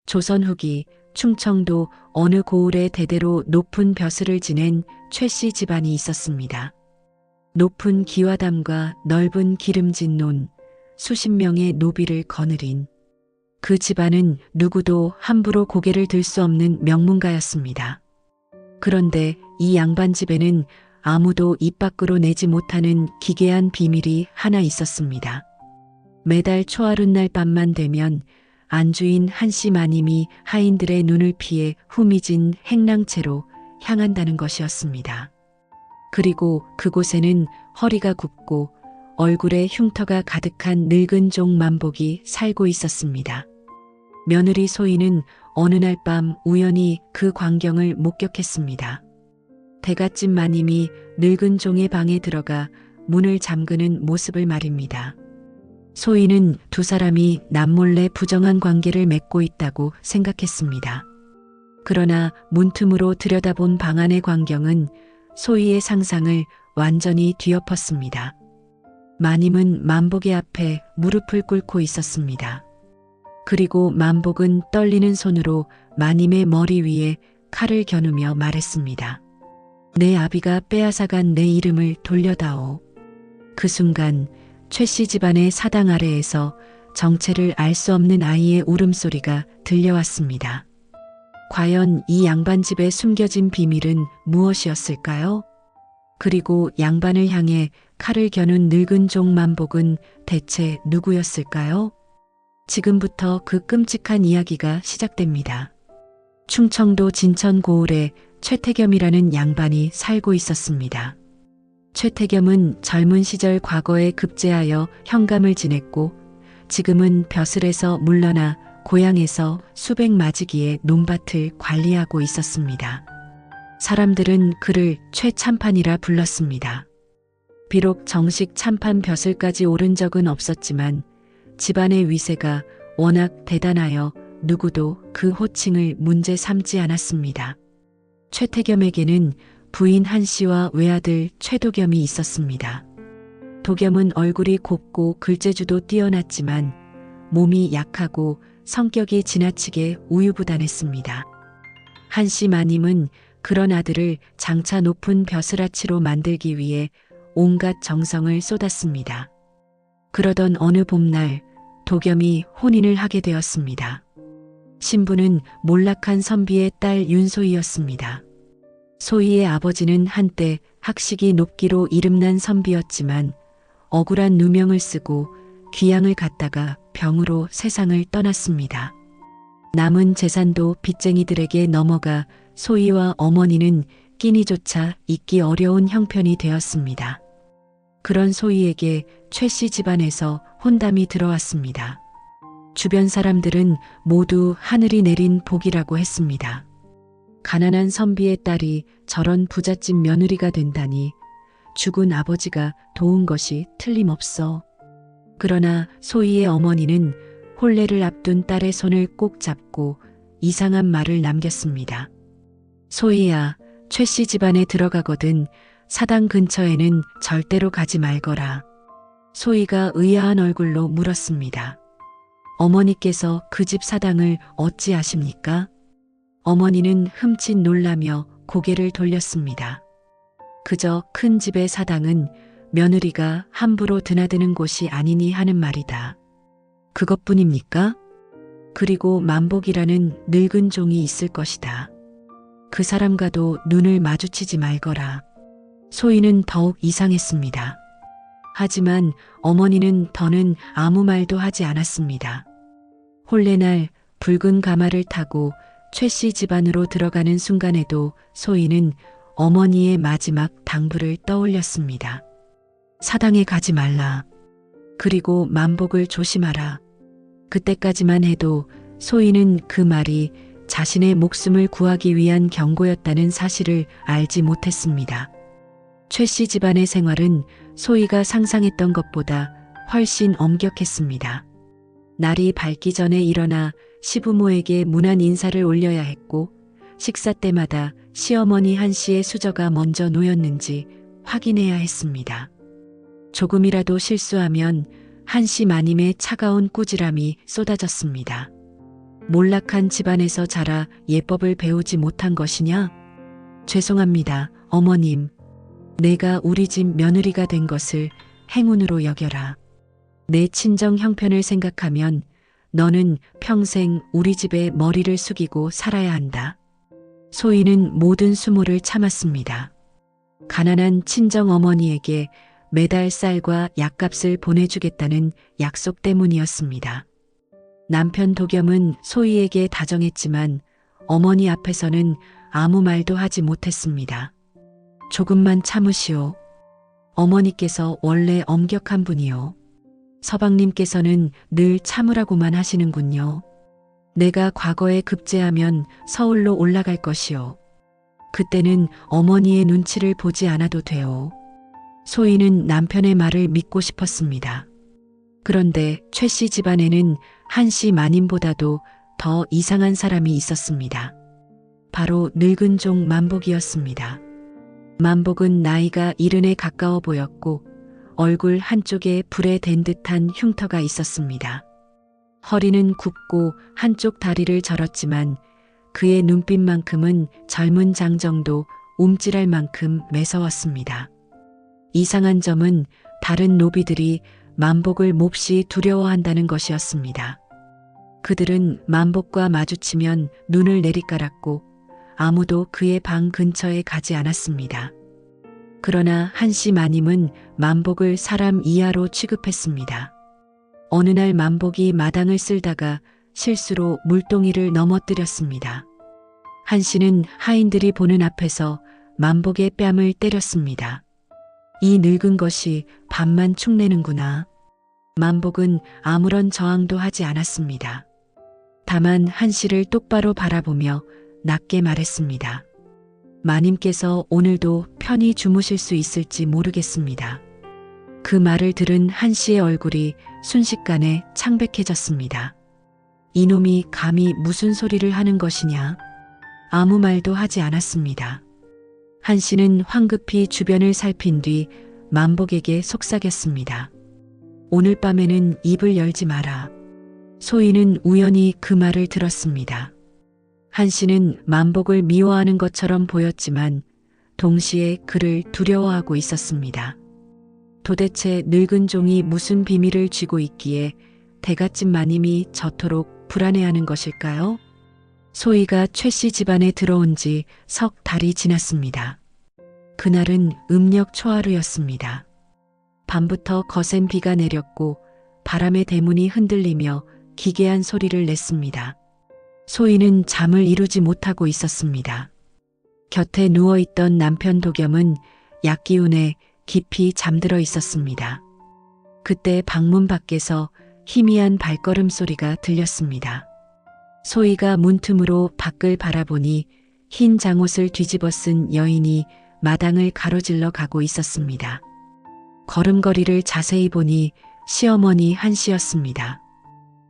조선 후기 충청도 어느 고을에 대대로 높은 벼슬을 지낸 최씨 집안이 있었습니다. 높은 기와담과 넓은 기름진 논, 수십 명의 노비를 거느린 그 집안은 누구도 함부로 고개를 들 수 없는 명문가였습니다. 그런데 이 양반 집에는 아무도 입 밖으로 내지 못하는 기괴한 비밀이 하나 있었습니다. 매달 초하룻날 밤만 되면 안주인 한씨 마님이 하인들의 눈을 피해 후미진 행랑채로 향한다는 것이었습니다. 그리고 그곳에는 허리가 굽고 얼굴에 흉터가 가득한 늙은 종 만복이 살고 있었습니다. 며느리 소희는 어느 날 밤 우연히 그 광경을 목격했습니다. 대갓집 마님이 늙은 종의 방에 들어가 문을 잠그는 모습을 말입니다. 소희는 두 사람이 남몰래 부정한 관계를 맺고 있다고 생각했습니다. 그러나 문틈으로 들여다본 방 안의 광경은 소희의 상상을 완전히 뒤엎었습니다. 마님은 만복의 앞에 무릎을 꿇고 있었습니다. 그리고 만복은 떨리는 손으로 마님의 머리 위에 칼을 겨누며 말했습니다. 내 아비가 빼앗아간 내 이름을 돌려다오. 그 순간 최씨 집안의 사당 아래에서 정체를 알 수 없는 아이의 울음소리가 들려왔습니다. 과연 이 양반 집에 숨겨진 비밀은 무엇이었을까요? 그리고 양반을 향해 칼을 겨눈 늙은 종 만복은 대체 누구였을까요? 지금부터 그 끔찍한 이야기가 시작됩니다. 충청도 진천 고을에 최태겸이라는 양반이 살고 있었습니다. 최태겸은 젊은 시절 과거에 급제하여 현감을 지냈고 지금은 벼슬에서 물러나 고향에서 수백 맞이기의 논밭을 관리하고 있었습니다. 사람들은 그를 최참판이라 불렀습니다. 비록 정식 참판 벼슬까지 오른 적은 없었지만 집안의 위세가 워낙 대단하여 누구도 그 호칭을 문제 삼지 않았습니다. 최태겸에게는 부인 한씨와 외아들 최도겸이 있었습니다. 도겸은 얼굴이 곱고 글재주도 뛰어났지만 몸이 약하고 성격이 지나치게 우유부단했습니다. 한씨 마님은 그런 아들을 장차 높은 벼슬아치로 만들기 위해 온갖 정성을 쏟았습니다. 그러던 어느 봄날 도겸이 혼인을 하게 되었습니다. 신부는 몰락한 선비의 딸 윤소희였습니다. 소희의 아버지는 한때 학식이 높기로 이름난 선비였지만 억울한 누명을 쓰고 귀양을 갔다가 병으로 세상을 떠났습니다. 남은 재산도 빚쟁이들에게 넘어가 소희와 어머니는 끼니조차 잊기 어려운 형편이 되었습니다. 그런 소희에게 최씨 집안에서 혼담이 들어왔습니다. 주변 사람들은 모두 하늘이 내린 복이라고 했습니다. 가난한 선비의 딸이 저런 부잣집 며느리가 된다니 죽은 아버지가 도운 것이 틀림없어. 그러나 소희의 어머니는 혼례를 앞둔 딸의 손을 꼭 잡고 이상한 말을 남겼습니다. 소희야, 최씨 집안에 들어가거든 사당 근처에는 절대로 가지 말거라. 소희가 의아한 얼굴로 물었습니다. 어머니께서 그 집 사당을 어찌 아십니까? 어머니는 흠칫 놀라며 고개를 돌렸습니다. 그저 큰 집의 사당은 며느리가 함부로 드나드는 곳이 아니니 하는 말이다. 그것뿐입니까? 그리고 만복이라는 늙은 종이 있을 것이다. 그 사람과도 눈을 마주치지 말거라. 소희는 더욱 이상했습니다. 하지만 어머니는 더는 아무 말도 하지 않았습니다. 혼례날 붉은 가마를 타고 최씨 집안으로 들어가는 순간에도 소희는 어머니의 마지막 당부를 떠올렸습니다. 사당에 가지 말라. 그리고 만복을 조심하라. 그때까지만 해도 소희는 그 말이 자신의 목숨을 구하기 위한 경고였다는 사실을 알지 못했습니다. 최씨 집안의 생활은 소희가 상상했던 것보다 훨씬 엄격했습니다. 날이 밝기 전에 일어나 시부모에게 문안 인사를 올려야 했고 식사 때마다 시어머니 한씨의 수저가 먼저 놓였는지 확인해야 했습니다. 조금이라도 실수하면 한씨 마님의 차가운 꾸지람이 쏟아졌습니다. 몰락한 집안에서 자라 예법을 배우지 못한 것이냐? 죄송합니다, 어머님. 내가 우리 집 며느리가 된 것을 행운으로 여겨라. 내 친정 형편을 생각하면 너는 평생 우리 집에 머리를 숙이고 살아야 한다. 소희는 모든 수모를 참았습니다. 가난한 친정 어머니에게 매달 쌀과 약값을 보내주겠다는 약속 때문이었습니다. 남편 도겸은 소희에게 다정했지만 어머니 앞에서는 아무 말도 하지 못했습니다. 조금만 참으시오. 어머니께서 원래 엄격한 분이요. 서방님께서는 늘 참으라고만 하시는군요. 내가 과거에 급제하면 서울로 올라갈 것이요. 그때는 어머니의 눈치를 보지 않아도 돼요. 소희는 남편의 말을 믿고 싶었습니다. 그런데 최 씨 집안에는 한 씨 마님보다도 더 이상한 사람이 있었습니다. 바로 늙은 종 만복이었습니다. 만복은 나이가 70에 가까워 보였고 얼굴 한쪽에 불에 댄 듯한 흉터가 있었습니다. 허리는 굽고 한쪽 다리를 절었지만 그의 눈빛만큼은 젊은 장정도 움찔할 만큼 매서웠습니다. 이상한 점은 다른 노비들이 만복을 몹시 두려워한다는 것이었습니다. 그들은 만복과 마주치면 눈을 내리깔았고 아무도 그의 방 근처에 가지 않았습니다. 그러나 한씨 마님은 만복을 사람 이하로 취급했습니다. 어느 날 만복이 마당을 쓸다가 실수로 물동이를 넘어뜨렸습니다. 한씨는 하인들이 보는 앞에서 만복의 뺨을 때렸습니다. 이 늙은 것이 밥만 축내는구나. 만복은 아무런 저항도 하지 않았습니다. 다만 한씨를 똑바로 바라보며 낮게 말했습니다. 마님께서 오늘도 편히 주무실 수 있을지 모르겠습니다. 그 말을 들은 한씨의 얼굴이 순식간에 창백해졌습니다. 이놈이 감히 무슨 소리를 하는 것이냐? 아무 말도 하지 않았습니다. 한씨는 황급히 주변을 살핀 뒤 만복에게 속삭였습니다. 오늘 밤에는 입을 열지 마라. 소희는 우연히 그 말을 들었습니다. 한씨는 만복을 미워하는 것처럼 보였지만 동시에 그를 두려워하고 있었습니다. 도대체 늙은 종이 무슨 비밀을 쥐고 있기에 대갓집 마님이 저토록 불안해하는 것일까요? 소희가 최 씨 집안에 들어온 지 석 달이 지났습니다. 그날은 음력 초하루였습니다. 밤부터 거센 비가 내렸고 바람의 대문이 흔들리며 기괴한 소리를 냈습니다. 소희는 잠을 이루지 못하고 있었습니다. 곁에 누워있던 남편 도겸은 약기운에 깊이 잠들어 있었습니다. 그때 방문 밖에서 희미한 발걸음 소리가 들렸습니다. 소희가 문틈으로 밖을 바라보니 흰 장옷을 뒤집어 쓴 여인이 마당을 가로질러 가고 있었습니다. 걸음걸이를 자세히 보니 시어머니 한씨였습니다.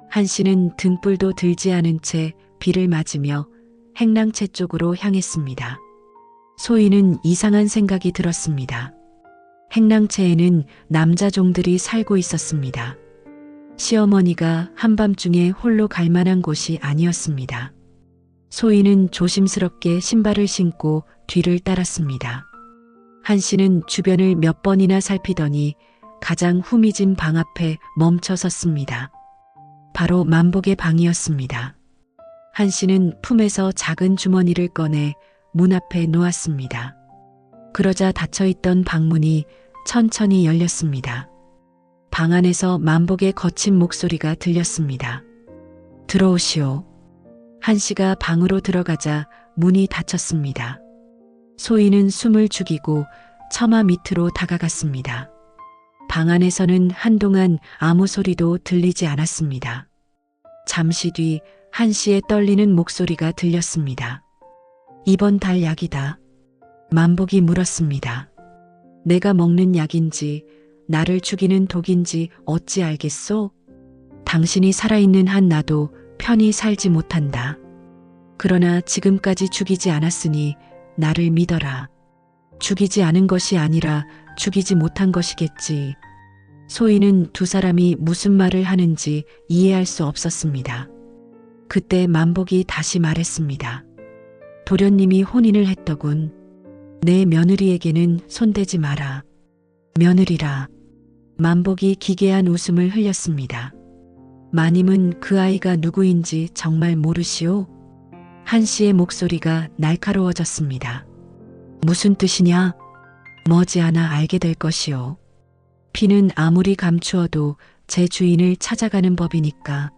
한씨는 등불도 들지 않은 채 비를 맞으며 행랑채 쪽으로 향했습니다. 소희는 이상한 생각이 들었습니다. 행랑채에는 남자 종들이 살고 있었습니다. 시어머니가 한밤중에 홀로 갈 만한 곳이 아니었습니다. 소희는 조심스럽게 신발을 신고 뒤를 따랐습니다. 한씨는 주변을 몇 번이나 살피더니 가장 후미진 방 앞에 멈춰 섰습니다. 바로 만복의 방이었습니다. 한씨는 품에서 작은 주머니를 꺼내 문 앞에 놓았습니다. 그러자 닫혀있던 방문이 천천히 열렸습니다. 방 안에서 만복의 거친 목소리가 들렸습니다. 들어오시오. 한씨가 방으로 들어가자 문이 닫혔습니다. 소희는 숨을 죽이고 처마 밑으로 다가갔습니다. 방 안에서는 한동안 아무 소리도 들리지 않았습니다. 잠시 뒤 한씨의 떨리는 목소리가 들렸습니다. 이번 달 약이다. 만복이 물었습니다. 내가 먹는 약인지 나를 죽이는 독인지 어찌 알겠소? 당신이 살아있는 한 나도 편히 살지 못한다. 그러나 지금까지 죽이지 않았으니 나를 믿어라. 죽이지 않은 것이 아니라 죽이지 못한 것이겠지. 소희는 두 사람이 무슨 말을 하는지 이해할 수 없었습니다. 그때 만복이 다시 말했습니다. 도련님이 혼인을 했더군. 내 며느리에게는 손대지 마라. 며느리라. 만복이 기괴한 웃음을 흘렸습니다. 마님은 그 아이가 누구인지 정말 모르시오? 한 씨의 목소리가 날카로워졌습니다. 무슨 뜻이냐? 머지않아 알게 될 것이오. 피는 아무리 감추어도 제 주인을 찾아가는 법이니까.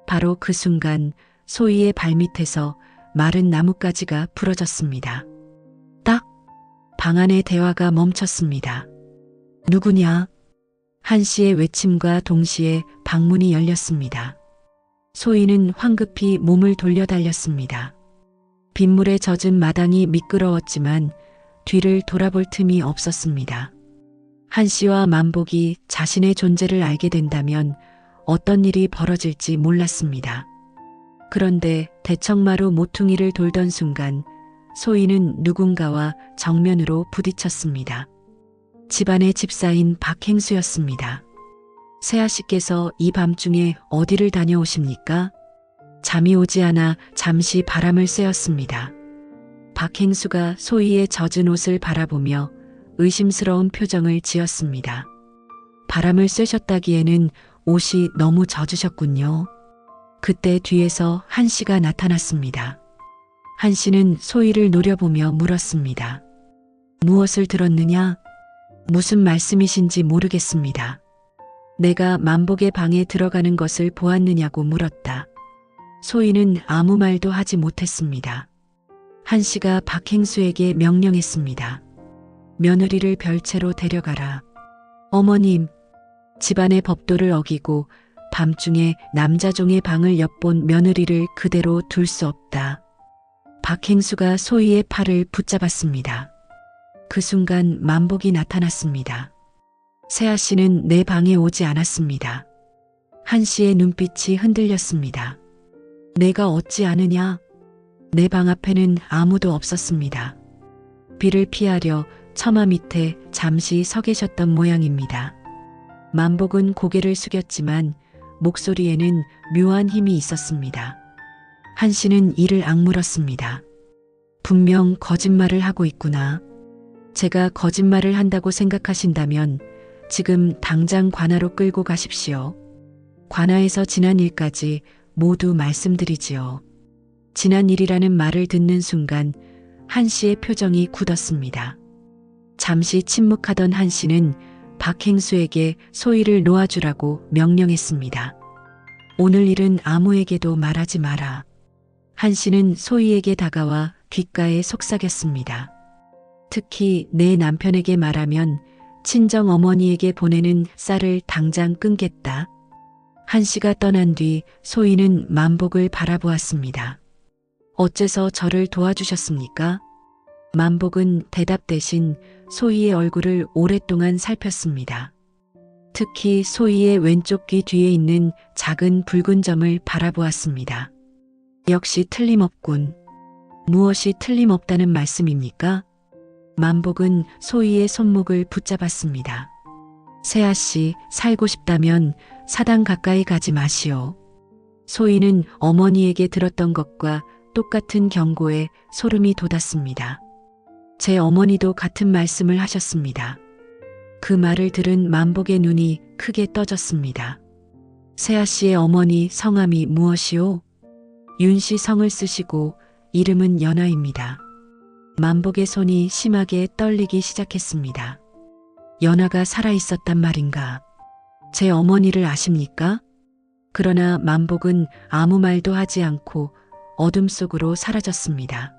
바로 그 순간 소희의 발밑에서 마른 나뭇가지가 부러졌습니다. 딱! 방 안의 대화가 멈췄습니다. 누구냐? 한 씨의 외침과 동시에 방문이 열렸습니다. 소희는 황급히 몸을 돌려 달렸습니다. 빗물에 젖은 마당이 미끄러웠지만 뒤를 돌아볼 틈이 없었습니다. 한 씨와 만복이 자신의 존재를 알게 된다면 어떤 일이 벌어질지 몰랐습니다. 그런데 대청마루 모퉁이를 돌던 순간 소희는 누군가와 정면으로 부딪혔습니다. 집안의 집사인 박행수였습니다. 세아 씨께서 이 밤중에 어디를 다녀오십니까? 잠이 오지 않아 잠시 바람을 쐬었습니다. 박행수가 소희의 젖은 옷을 바라보며 의심스러운 표정을 지었습니다. 바람을 쐬셨다기에는 옷이 너무 젖으셨군요. 그때 뒤에서 한 씨가 나타났습니다. 한 씨는 소희를 노려보며 물었습니다. 무엇을 들었느냐? 무슨 말씀이신지 모르겠습니다. 내가 만복의 방에 들어가는 것을 보았느냐고 물었다. 소희는 아무 말도 하지 못했습니다. 한 씨가 박행수에게 명령했습니다. 며느리를 별채로 데려가라. 어머님, 집안의 법도를 어기고 밤중에 남자종의 방을 엿본 며느리를 그대로 둘 수 없다. 박행수가 소희의 팔을 붙잡았습니다. 그 순간 만복이 나타났습니다. 세아 씨는 내 방에 오지 않았습니다. 한 씨의 눈빛이 흔들렸습니다. 내가 어찌 아느냐? 내 방 앞에는 아무도 없었습니다. 비를 피하려 처마 밑에 잠시 서 계셨던 모양입니다. 만복은 고개를 숙였지만 목소리에는 묘한 힘이 있었습니다. 한 씨는 이를 악물었습니다. 분명 거짓말을 하고 있구나. 제가 거짓말을 한다고 생각하신다면 지금 당장 관아로 끌고 가십시오. 관아에서 지난 일까지 모두 말씀드리지요. 지난 일이라는 말을 듣는 순간 한 씨의 표정이 굳었습니다. 잠시 침묵하던 한 씨는 박행수에게 소희를 놓아주라고 명령했습니다. 오늘 일은 아무에게도 말하지 마라. 한 씨는 소희에게 다가와 귓가에 속삭였습니다. 특히 내 남편에게 말하면 친정 어머니에게 보내는 쌀을 당장 끊겠다. 한 씨가 떠난 뒤 소희는 만복을 바라보았습니다. 어째서 저를 도와주셨습니까? 만복은 대답 대신 소희의 얼굴을 오랫동안 살폈습니다. 특히 소희의 왼쪽 귀 뒤에 있는 작은 붉은 점을 바라보았습니다. 역시 틀림없군. 무엇이 틀림없다는 말씀입니까? 만복은 소희의 손목을 붙잡았습니다. 세아 씨, 살고 싶다면 사당 가까이 가지 마시오. 소희는 어머니에게 들었던 것과 똑같은 경고에 소름이 돋았습니다. 제 어머니도 같은 말씀을 하셨습니다. 그 말을 들은 만복의 눈이 크게 떠졌습니다. 세아 씨의 어머니 성함이 무엇이오? 윤 씨 성을 쓰시고 이름은 연아입니다. 만복의 손이 심하게 떨리기 시작했습니다. 연아가 살아있었단 말인가? 제 어머니를 아십니까? 그러나 만복은 아무 말도 하지 않고 어둠 속으로 사라졌습니다.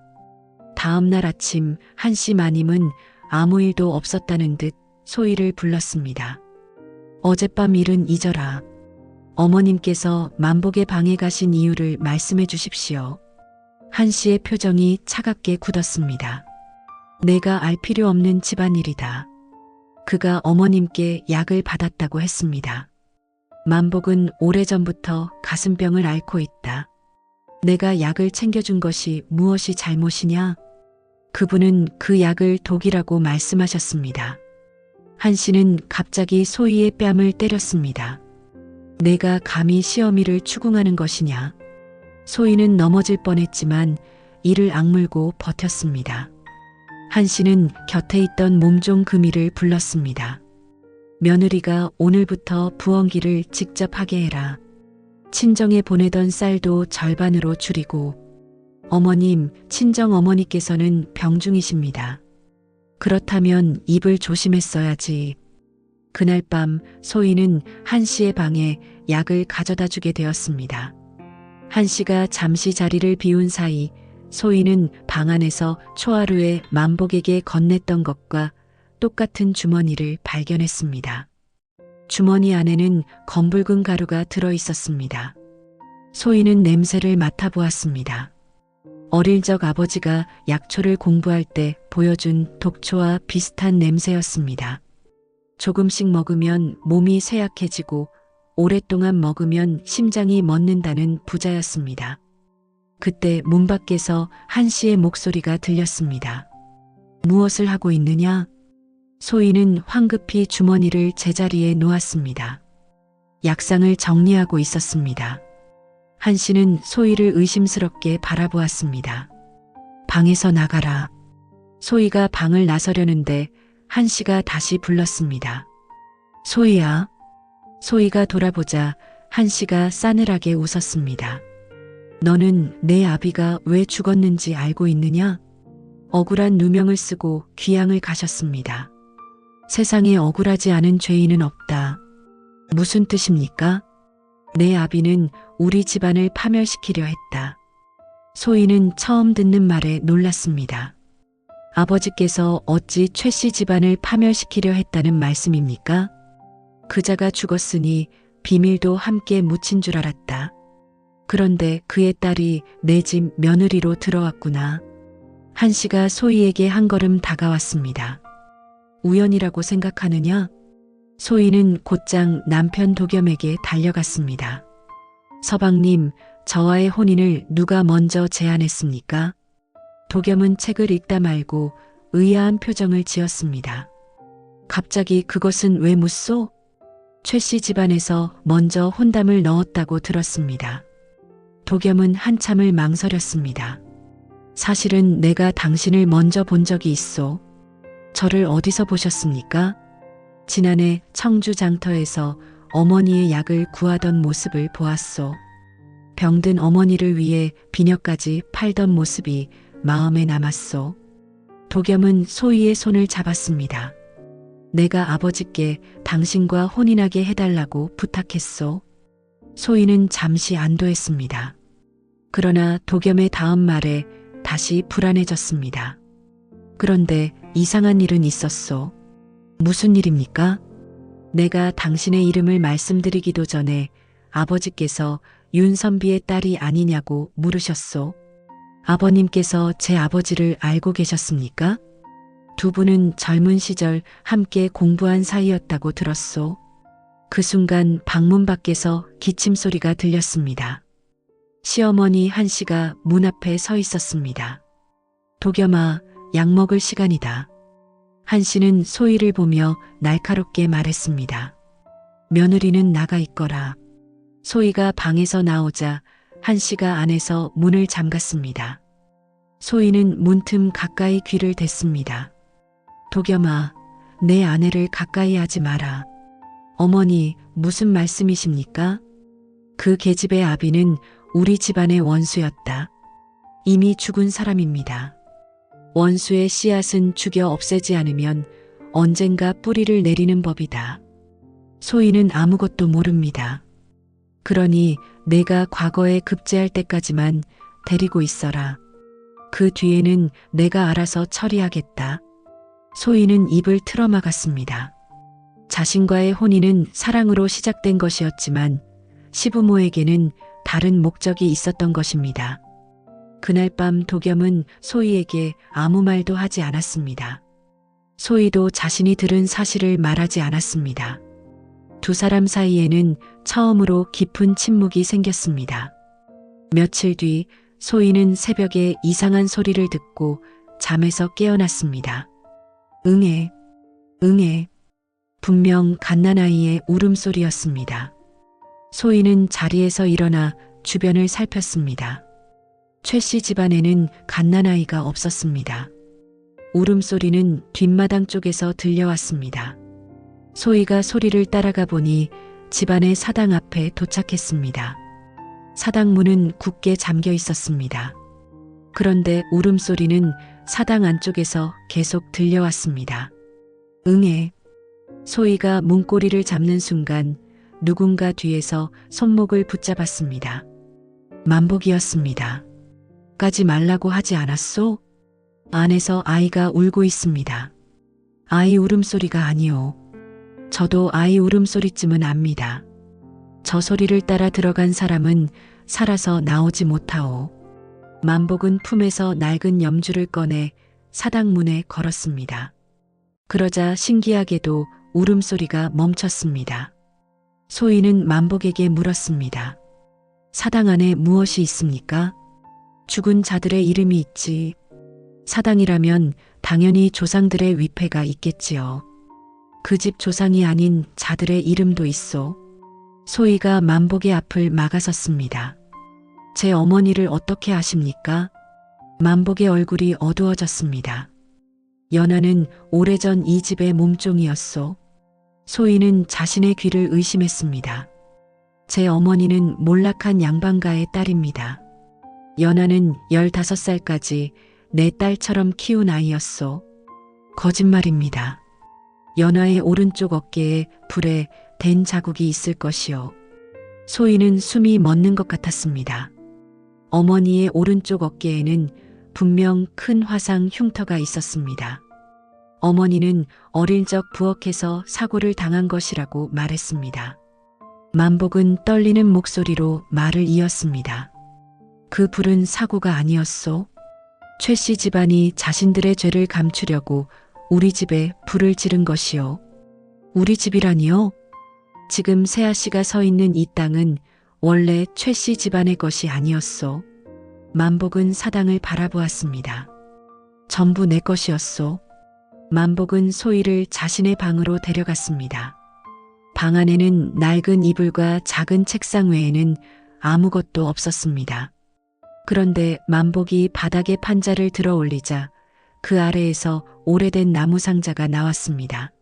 다음 날 아침 한 씨 마님은 아무 일도 없었다는 듯 소희를 불렀습니다. 어젯밤 일은 잊어라. 어머님께서 만복의 방에 가신 이유를 말씀해 주십시오. 한 씨의 표정이 차갑게 굳었습니다. 내가 알 필요 없는 집안일이다. 그가 어머님께 약을 받았다고 했습니다. 만복은 오래전부터 가슴병을 앓고 있다. 내가 약을 챙겨준 것이 무엇이 잘못이냐? 그분은 그 약을 독이라고 말씀하셨습니다. 한 씨는 갑자기 소희의 뺨을 때렸습니다. 내가 감히 시어미를 추궁하는 것이냐? 소희는 넘어질 뻔했지만 이를 악물고 버텼습니다. 한 씨는 곁에 있던 몸종 금이를 불렀습니다. 며느리가 오늘부터 부엉기를 직접 하게 해라. 친정에 보내던 쌀도 절반으로 줄이고 어머님, 친정 어머니께서는 병중이십니다. 그렇다면 입을 조심했어야지. 그날 밤 소희는 한 씨의 방에 약을 가져다 주게 되었습니다. 한 씨가 잠시 자리를 비운 사이 소희는 방 안에서 초하루에 만복에게 건넸던 것과 똑같은 주머니를 발견했습니다. 주머니 안에는 검붉은 가루가 들어 있었습니다. 소희는 냄새를 맡아보았습니다. 어릴 적 아버지가 약초를 공부할 때 보여준 독초와 비슷한 냄새였습니다. 조금씩 먹으면 몸이 쇠약해지고 오랫동안 먹으면 심장이 멎는다는 부자였습니다. 그때 문 밖에서 한 씨의 목소리가 들렸습니다. 무엇을 하고 있느냐? 소희는 황급히 주머니를 제자리에 놓았습니다. 약상을 정리하고 있었습니다. 한 씨는 소희를 의심스럽게 바라보았습니다. 방에서 나가라. 소희가 방을 나서려는데 한 씨가 다시 불렀습니다. 소희야. 소희가 돌아보자 한 씨가 싸늘하게 웃었습니다. 너는 내 아비가 왜 죽었는지 알고 있느냐? 억울한 누명을 쓰고 귀양을 가셨습니다. 세상에 억울하지 않은 죄인은 없다. 무슨 뜻입니까? 내 아비는 우리 집안을 파멸시키려 했다. 소희는 처음 듣는 말에 놀랐습니다. 아버지께서 어찌 최 씨 집안을 파멸시키려 했다는 말씀입니까? 그자가 죽었으니 비밀도 함께 묻힌 줄 알았다. 그런데 그의 딸이 내 집 며느리로 들어왔구나. 한 씨가 소희에게 한 걸음 다가왔습니다. 우연이라고 생각하느냐? 소희는 곧장 남편 도겸에게 달려갔습니다. 서방님, 저와의 혼인을 누가 먼저 제안했습니까? 도겸은 책을 읽다 말고 의아한 표정을 지었습니다. 갑자기 그것은 왜 묻소? 최 씨 집안에서 먼저 혼담을 넣었다고 들었습니다. 도겸은 한참을 망설였습니다. 사실은 내가 당신을 먼저 본 적이 있소. 저를 어디서 보셨습니까? 지난해 청주 장터에서 어머니의 약을 구하던 모습을 보았소. 병든 어머니를 위해 비녀까지 팔던 모습이 마음에 남았소. 도겸은 소희의 손을 잡았습니다. 내가 아버지께 당신과 혼인하게 해달라고 부탁했소. 소희는 잠시 안도했습니다. 그러나 도겸의 다음 말에 다시 불안해졌습니다. 그런데 이상한 일은 있었소. 무슨 일입니까? 내가 당신의 이름을 말씀드리기도 전에 아버지께서 윤선비의 딸이 아니냐고 물으셨소. 아버님께서 제 아버지를 알고 계셨습니까? 두 분은 젊은 시절 함께 공부한 사이였다고 들었소. 그 순간 방문 밖에서 기침 소리가 들렸습니다. 시어머니 한 씨가 문 앞에 서 있었습니다. 도겸아, 약 먹을 시간이다. 한 씨는 소희를 보며 날카롭게 말했습니다. 며느리는 나가 있거라. 소희가 방에서 나오자 한 씨가 안에서 문을 잠갔습니다. 소희는 문틈 가까이 귀를 댔습니다. 도겸아, 내 아내를 가까이 하지 마라. 어머니, 무슨 말씀이십니까? 그 계집의 아비는 우리 집안의 원수였다. 이미 죽은 사람입니다. 원수의 씨앗은 죽여 없애지 않으면 언젠가 뿌리를 내리는 법이다. 소희는 아무것도 모릅니다. 그러니 내가 과거에 급제할 때까지만 데리고 있어라. 그 뒤에는 내가 알아서 처리하겠다. 소희는 입을 틀어막았습니다. 자신과의 혼인은 사랑으로 시작된 것이었지만 시부모에게는 다른 목적이 있었던 것입니다. 그날 밤 도겸은 소희에게 아무 말도 하지 않았습니다. 소희도 자신이 들은 사실을 말하지 않았습니다. 두 사람 사이에는 처음으로 깊은 침묵이 생겼습니다. 며칠 뒤 소희는 새벽에 이상한 소리를 듣고 잠에서 깨어났습니다. 응애, 응애. 분명 갓난아이의 울음소리였습니다. 소희는 자리에서 일어나 주변을 살폈습니다. 최 씨 집안에는 갓난아이가 없었습니다. 울음소리는 뒷마당 쪽에서 들려왔습니다. 소희가 소리를 따라가 보니 집안의 사당 앞에 도착했습니다. 사당 문은 굳게 잠겨 있었습니다. 그런데 울음소리는 사당 안쪽에서 계속 들려왔습니다. 응애. 소희가 문고리를 잡는 순간 누군가 뒤에서 손목을 붙잡았습니다. 만복이었습니다. 가지 말라고 하지 않았소? 안에서 아이가 울고 있습니다. 아이 울음소리가 아니오. 저도 아이 울음소리쯤은 압니다. 저 소리를 따라 들어간 사람은 살아서 나오지 못하오. 만복은 품에서 낡은 염주를 꺼내 사당문에 걸었습니다. 그러자 신기하게도 울음소리가 멈췄습니다. 소희는 만복에게 물었습니다. 사당 안에 무엇이 있습니까? 죽은 자들의 이름이 있지. 사당이라면 당연히 조상들의 위패가 있겠지요. 그 집 조상이 아닌 자들의 이름도 있소. 소희가 만복의 앞을 막아섰습니다. 제 어머니를 어떻게 아십니까? 만복의 얼굴이 어두워졌습니다. 연하는 오래전 이 집의 몸종이었소. 소희는 자신의 귀를 의심했습니다. 제 어머니는 몰락한 양반가의 딸입니다. 연하는 15살까지 내 딸처럼 키운 아이였소. 거짓말입니다. 연하의 오른쪽 어깨에 불에 댄 자국이 있을 것이요. 소희는 숨이 멎는 것 같았습니다. 어머니의 오른쪽 어깨에는 분명 큰 화상 흉터가 있었습니다. 어머니는 어릴 적 부엌에서 사고를 당한 것이라고 말했습니다. 만복은 떨리는 목소리로 말을 이었습니다. 그 불은 사고가 아니었소. 최 씨 집안이 자신들의 죄를 감추려고 우리 집에 불을 지른 것이요. 우리 집이라니요? 지금 세아 씨가 서 있는 이 땅은 원래 최 씨 집안의 것이 아니었소. 만복은 사당을 바라보았습니다. 전부 내 것이었소. 만복은 소희를 자신의 방으로 데려갔습니다. 방 안에는 낡은 이불과 작은 책상 외에는 아무것도 없었습니다. 그런데 만복이 바닥에 판자를 들어 올리자 그 아래에서 오래된 나무 상자가 나왔습니다.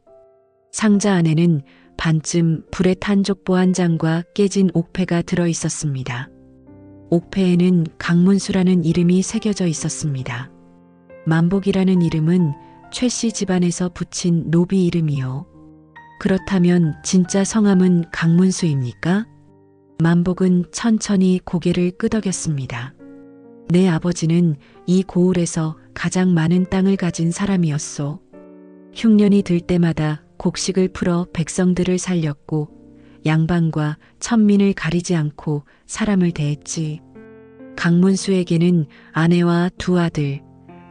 상자 안에는 반쯤 불에 탄 족보 한 장과 깨진 옥패가 들어 있었습니다. 옥패에는 강문수라는 이름이 새겨져 있었습니다. 만복이라는 이름은 최 씨 집안에서 붙인 노비 이름이요. 그렇다면 진짜 성함은 강문수입니까? 만복은 천천히 고개를 끄덕였습니다. 내 아버지는 이 고을에서 가장 많은 땅을 가진 사람이었소. 흉년이 들 때마다 곡식을 풀어 백성들을 살렸고 양반과 천민을 가리지 않고 사람을 대했지. 강문수에게는 아내와 두 아들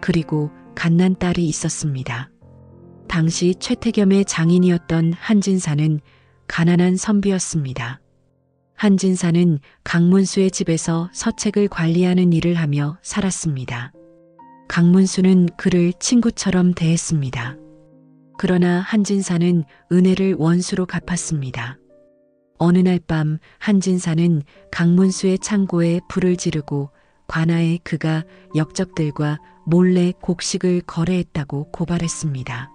그리고 갓난 딸이 있었습니다. 당시 최태겸의 장인이었던 한진사는 가난한 선비였습니다. 한진사는 강문수의 집에서 서책을 관리하는 일을 하며 살았습니다. 강문수는 그를 친구처럼 대했습니다. 그러나 한진사는 은혜를 원수로 갚았습니다. 어느 날 밤 한진사는 강문수의 창고에 불을 지르고 관아에 그가 역적들과 몰래 곡식을 거래했다고 고발했습니다.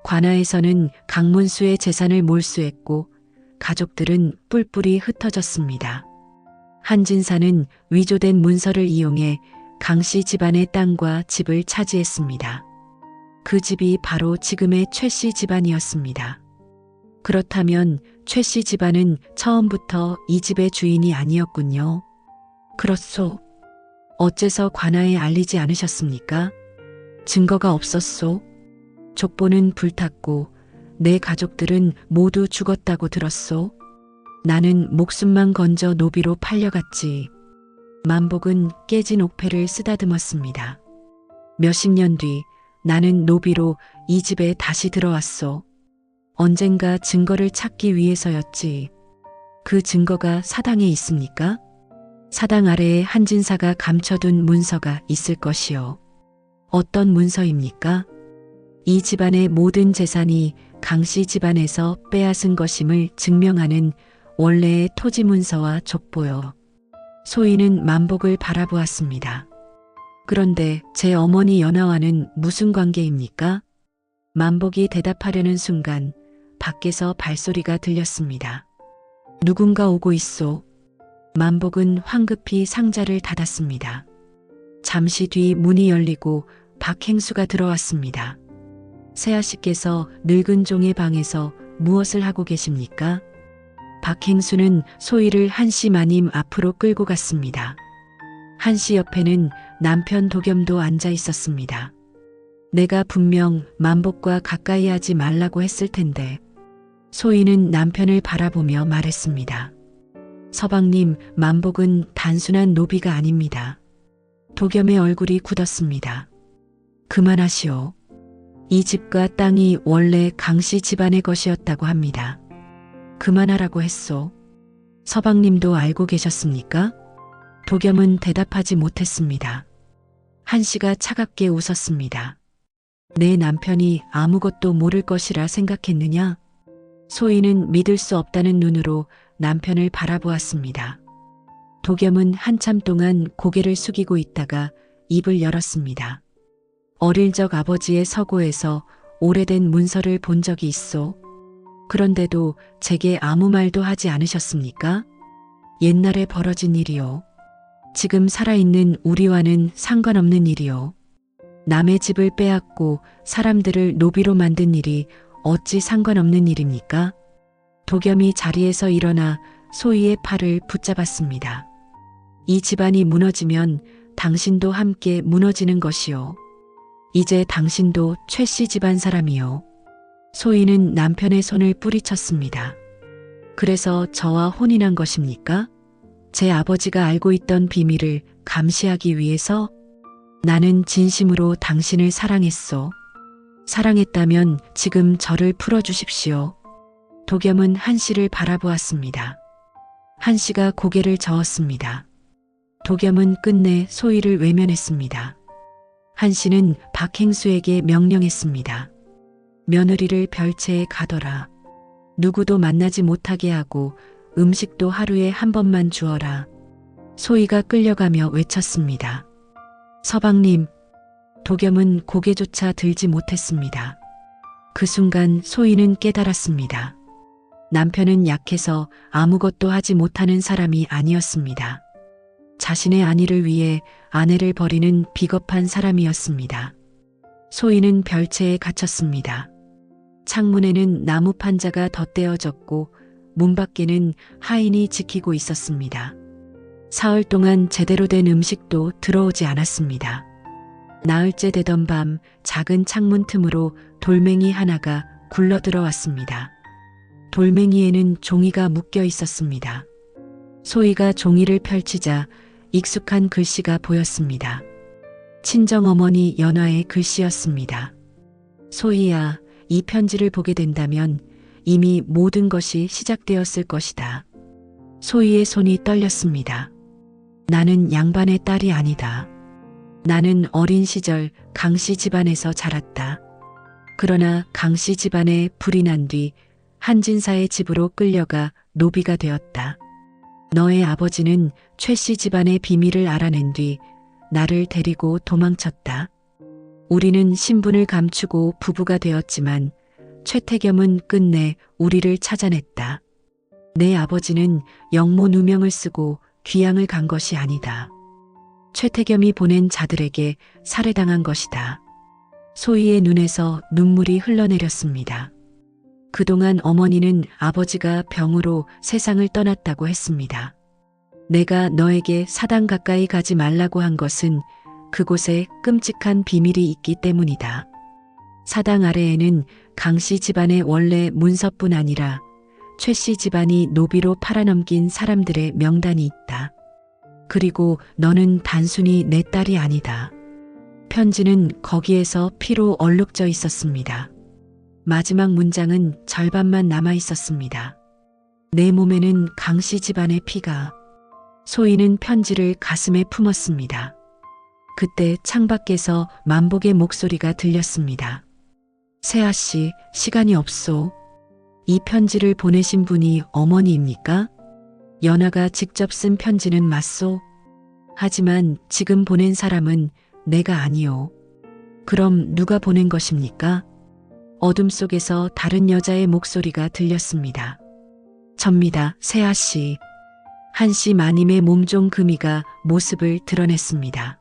관아에서는 강문수의 재산을 몰수했고 가족들은 뿔뿔이 흩어졌습니다. 한진사는 위조된 문서를 이용해 강씨 집안의 땅과 집을 차지했습니다. 그 집이 바로 지금의 최씨 집안이었습니다. 그렇다면 최씨 집안은 처음부터 이 집의 주인이 아니었군요. 그렇소. 어째서 관아에 알리지 않으셨습니까? 증거가 없었소. 족보는 불탔고 내 가족들은 모두 죽었다고 들었소. 나는 목숨만 건져 노비로 팔려갔지. 만복은 깨진 옥패를 쓰다듬었습니다. 몇십 년 뒤 나는 노비로 이 집에 다시 들어왔소. 언젠가 증거를 찾기 위해서였지. 그 증거가 사당에 있습니까? 사당 아래에 한진사가 감춰둔 문서가 있을 것이요. 어떤 문서입니까? 이 집안의 모든 재산이 강씨 집안에서 빼앗은 것임을 증명하는 원래의 토지 문서와 족보요. 소희는 만복을 바라보았습니다. 그런데 제 어머니 연하와는 무슨 관계입니까? 만복이 대답하려는 순간 밖에서 발소리가 들렸습니다. 누군가 오고 있소. 만복은 황급히 상자를 닫았습니다. 잠시 뒤 문이 열리고 박행수가 들어왔습니다. 새아씨께서 늙은 종의 방에서 무엇을 하고 계십니까? 박행수는 소희를 한씨 마님 앞으로 끌고 갔습니다. 한씨 옆에는 남편 도겸도 앉아 있었습니다. 내가 분명 만복과 가까이 하지 말라고 했을 텐데. 소희는 남편을 바라보며 말했습니다. 서방님, 만복은 단순한 노비가 아닙니다. 도겸의 얼굴이 굳었습니다. 그만하시오. 이 집과 땅이 원래 강씨 집안의 것이었다고 합니다. 그만하라고 했소. 서방님도 알고 계셨습니까? 도겸은 대답하지 못했습니다. 한씨가 차갑게 웃었습니다. 내 남편이 아무것도 모를 것이라 생각했느냐? 소희는 믿을 수 없다는 눈으로 남편을 바라보았습니다. 도겸은 한참 동안 고개를 숙이고 있다가 입을 열었습니다. 어릴 적 아버지의 서고에서 오래된 문서를 본 적이 있소. 그런데도 제게 아무 말도 하지 않으셨습니까? 옛날에 벌어진 일이요. 지금 살아있는 우리와는 상관없는 일이요. 남의 집을 빼앗고 사람들을 노비로 만든 일이 어찌 상관없는 일입니까? 도겸이 자리에서 일어나 소희의 팔을 붙잡았습니다. 이 집안이 무너지면 당신도 함께 무너지는 것이요. 이제 당신도 최씨 집안 사람이요. 소희는 남편의 손을 뿌리쳤습니다. 그래서 저와 혼인한 것입니까? 제 아버지가 알고 있던 비밀을 감시하기 위해서? 나는 진심으로 당신을 사랑했소. 사랑했다면 지금 저를 풀어주십시오. 도겸은 한씨를 바라보았습니다. 한씨가 고개를 저었습니다. 도겸은 끝내 소희를 외면했습니다. 한씨는 박행수에게 명령했습니다. 며느리를 별채에 가둬라. 누구도 만나지 못하게 하고 음식도 하루에 한 번만 주어라. 소희가 끌려가며 외쳤습니다. 서방님. 도겸은 고개조차 들지 못했습니다. 그 순간 소희는 깨달았습니다. 남편은 약해서 아무것도 하지 못하는 사람이 아니었습니다. 자신의 안위를 위해 아내를 버리는 비겁한 사람이었습니다. 소희는 별채에 갇혔습니다. 창문에는 나무 판자가 덧대어졌고 문 밖에는 하인이 지키고 있었습니다. 사흘 동안 제대로 된 음식도 들어오지 않았습니다. 나흘째 되던 밤 작은 창문 틈으로 돌멩이 하나가 굴러 들어왔습니다. 돌멩이에는 종이가 묶여 있었습니다. 소희가 종이를 펼치자 익숙한 글씨가 보였습니다. 친정어머니 연화의 글씨였습니다. 소희야, 이 편지를 보게 된다면 이미 모든 것이 시작되었을 것이다. 소희의 손이 떨렸습니다. 나는 양반의 딸이 아니다. 나는 어린 시절 강씨 집안에서 자랐다. 그러나 강씨 집안에 불이 난 뒤 한진사의 집으로 끌려가 노비가 되었다. 너의 아버지는 최씨 집안의 비밀을 알아낸 뒤 나를 데리고 도망쳤다. 우리는 신분을 감추고 부부가 되었지만 최태겸은 끝내 우리를 찾아냈다. 내 아버지는 영모 누명을 쓰고 귀양을 간 것이 아니다. 최태겸이 보낸 자들에게 살해당한 것이다. 소희의 눈에서 눈물이 흘러내렸습니다. 그동안 어머니는 아버지가 병으로 세상을 떠났다고 했습니다. 내가 너에게 사당 가까이 가지 말라고 한 것은 그곳에 끔찍한 비밀이 있기 때문이다. 사당 아래에는 강씨 집안의 원래 문서뿐 아니라 최씨 집안이 노비로 팔아넘긴 사람들의 명단이 있다. 그리고 너는 단순히 내 딸이 아니다. 편지는 거기에서 피로 얼룩져 있었습니다. 마지막 문장은 절반만 남아 있었습니다. 내 몸에는 강씨 집안의 피가. 소희는 편지를 가슴에 품었습니다. 그때 창밖에서 만복의 목소리가 들렸습니다. 세아씨, 시간이 없소. 이 편지를 보내신 분이 어머니입니까? 연하가 직접 쓴 편지는 맞소? 하지만 지금 보낸 사람은 내가 아니오. 그럼 누가 보낸 것입니까? 어둠 속에서 다른 여자의 목소리가 들렸습니다. 접니다, 세아 씨. 한씨 마님의 몸종 금이가 모습을 드러냈습니다.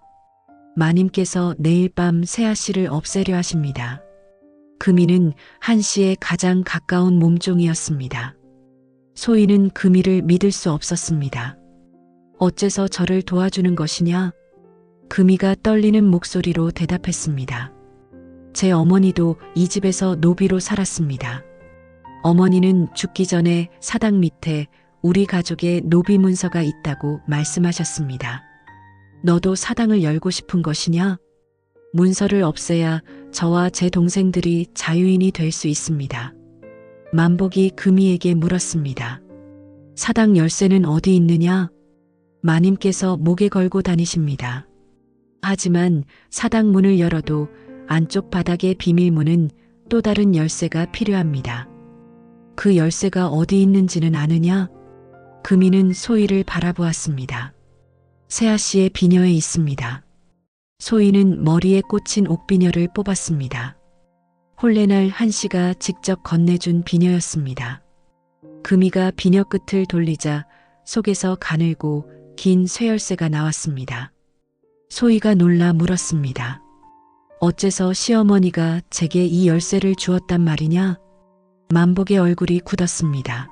마님께서 내일 밤 세아 씨를 없애려 하십니다. 금이는 한씨의 가장 가까운 몸종이었습니다. 소희는 금이를 믿을 수 없었습니다. 어째서 저를 도와주는 것이냐? 금이가 떨리는 목소리로 대답했습니다. 제 어머니도 이 집에서 노비로 살았습니다. 어머니는 죽기 전에 사당 밑에 우리 가족의 노비 문서가 있다고 말씀하셨습니다. 너도 사당을 열고 싶은 것이냐? 문서를 없애야 저와 제 동생들이 자유인이 될 수 있습니다. 만복이 금이에게 물었습니다. 사당 열쇠는 어디 있느냐? 마님께서 목에 걸고 다니십니다. 하지만 사당 문을 열어도 안쪽 바닥의 비밀문은 또 다른 열쇠가 필요합니다. 그 열쇠가 어디 있는지는 아느냐? 금이는 소희를 바라보았습니다. 세아 씨의 비녀에 있습니다. 소희는 머리에 꽂힌 옥비녀를 뽑았습니다. 홀레날 한씨가 직접 건네준 비녀였습니다. 금이가 비녀 끝을 돌리자 속에서 가늘고 긴 쇠열쇠가 나왔습니다. 소희가 놀라 물었습니다. 어째서 시어머니가 제게 이 열쇠를 주었단 말이냐? 만복의 얼굴이 굳었습니다.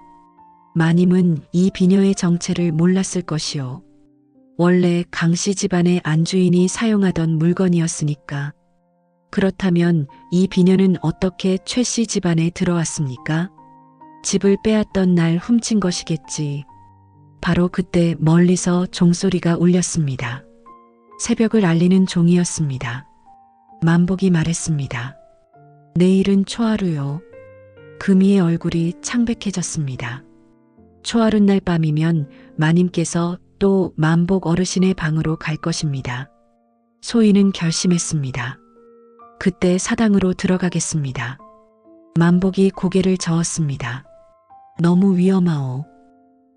마님은 이 비녀의 정체를 몰랐을 것이오. 원래 강씨 집안의 안주인이 사용하던 물건이었으니까. 그렇다면 이 비녀는 어떻게 최씨 집안에 들어왔습니까? 집을 빼앗던 날 훔친 것이겠지. 바로 그때 멀리서 종소리가 울렸습니다. 새벽을 알리는 종이었습니다. 만복이 말했습니다. 내일은 초하루요. 금이의 얼굴이 창백해졌습니다. 초하룻날 밤이면 마님께서 또 만복 어르신의 방으로 갈 것입니다. 소희는 결심했습니다. 그때 사당으로 들어가겠습니다. 만복이 고개를 저었습니다. 너무 위험하오.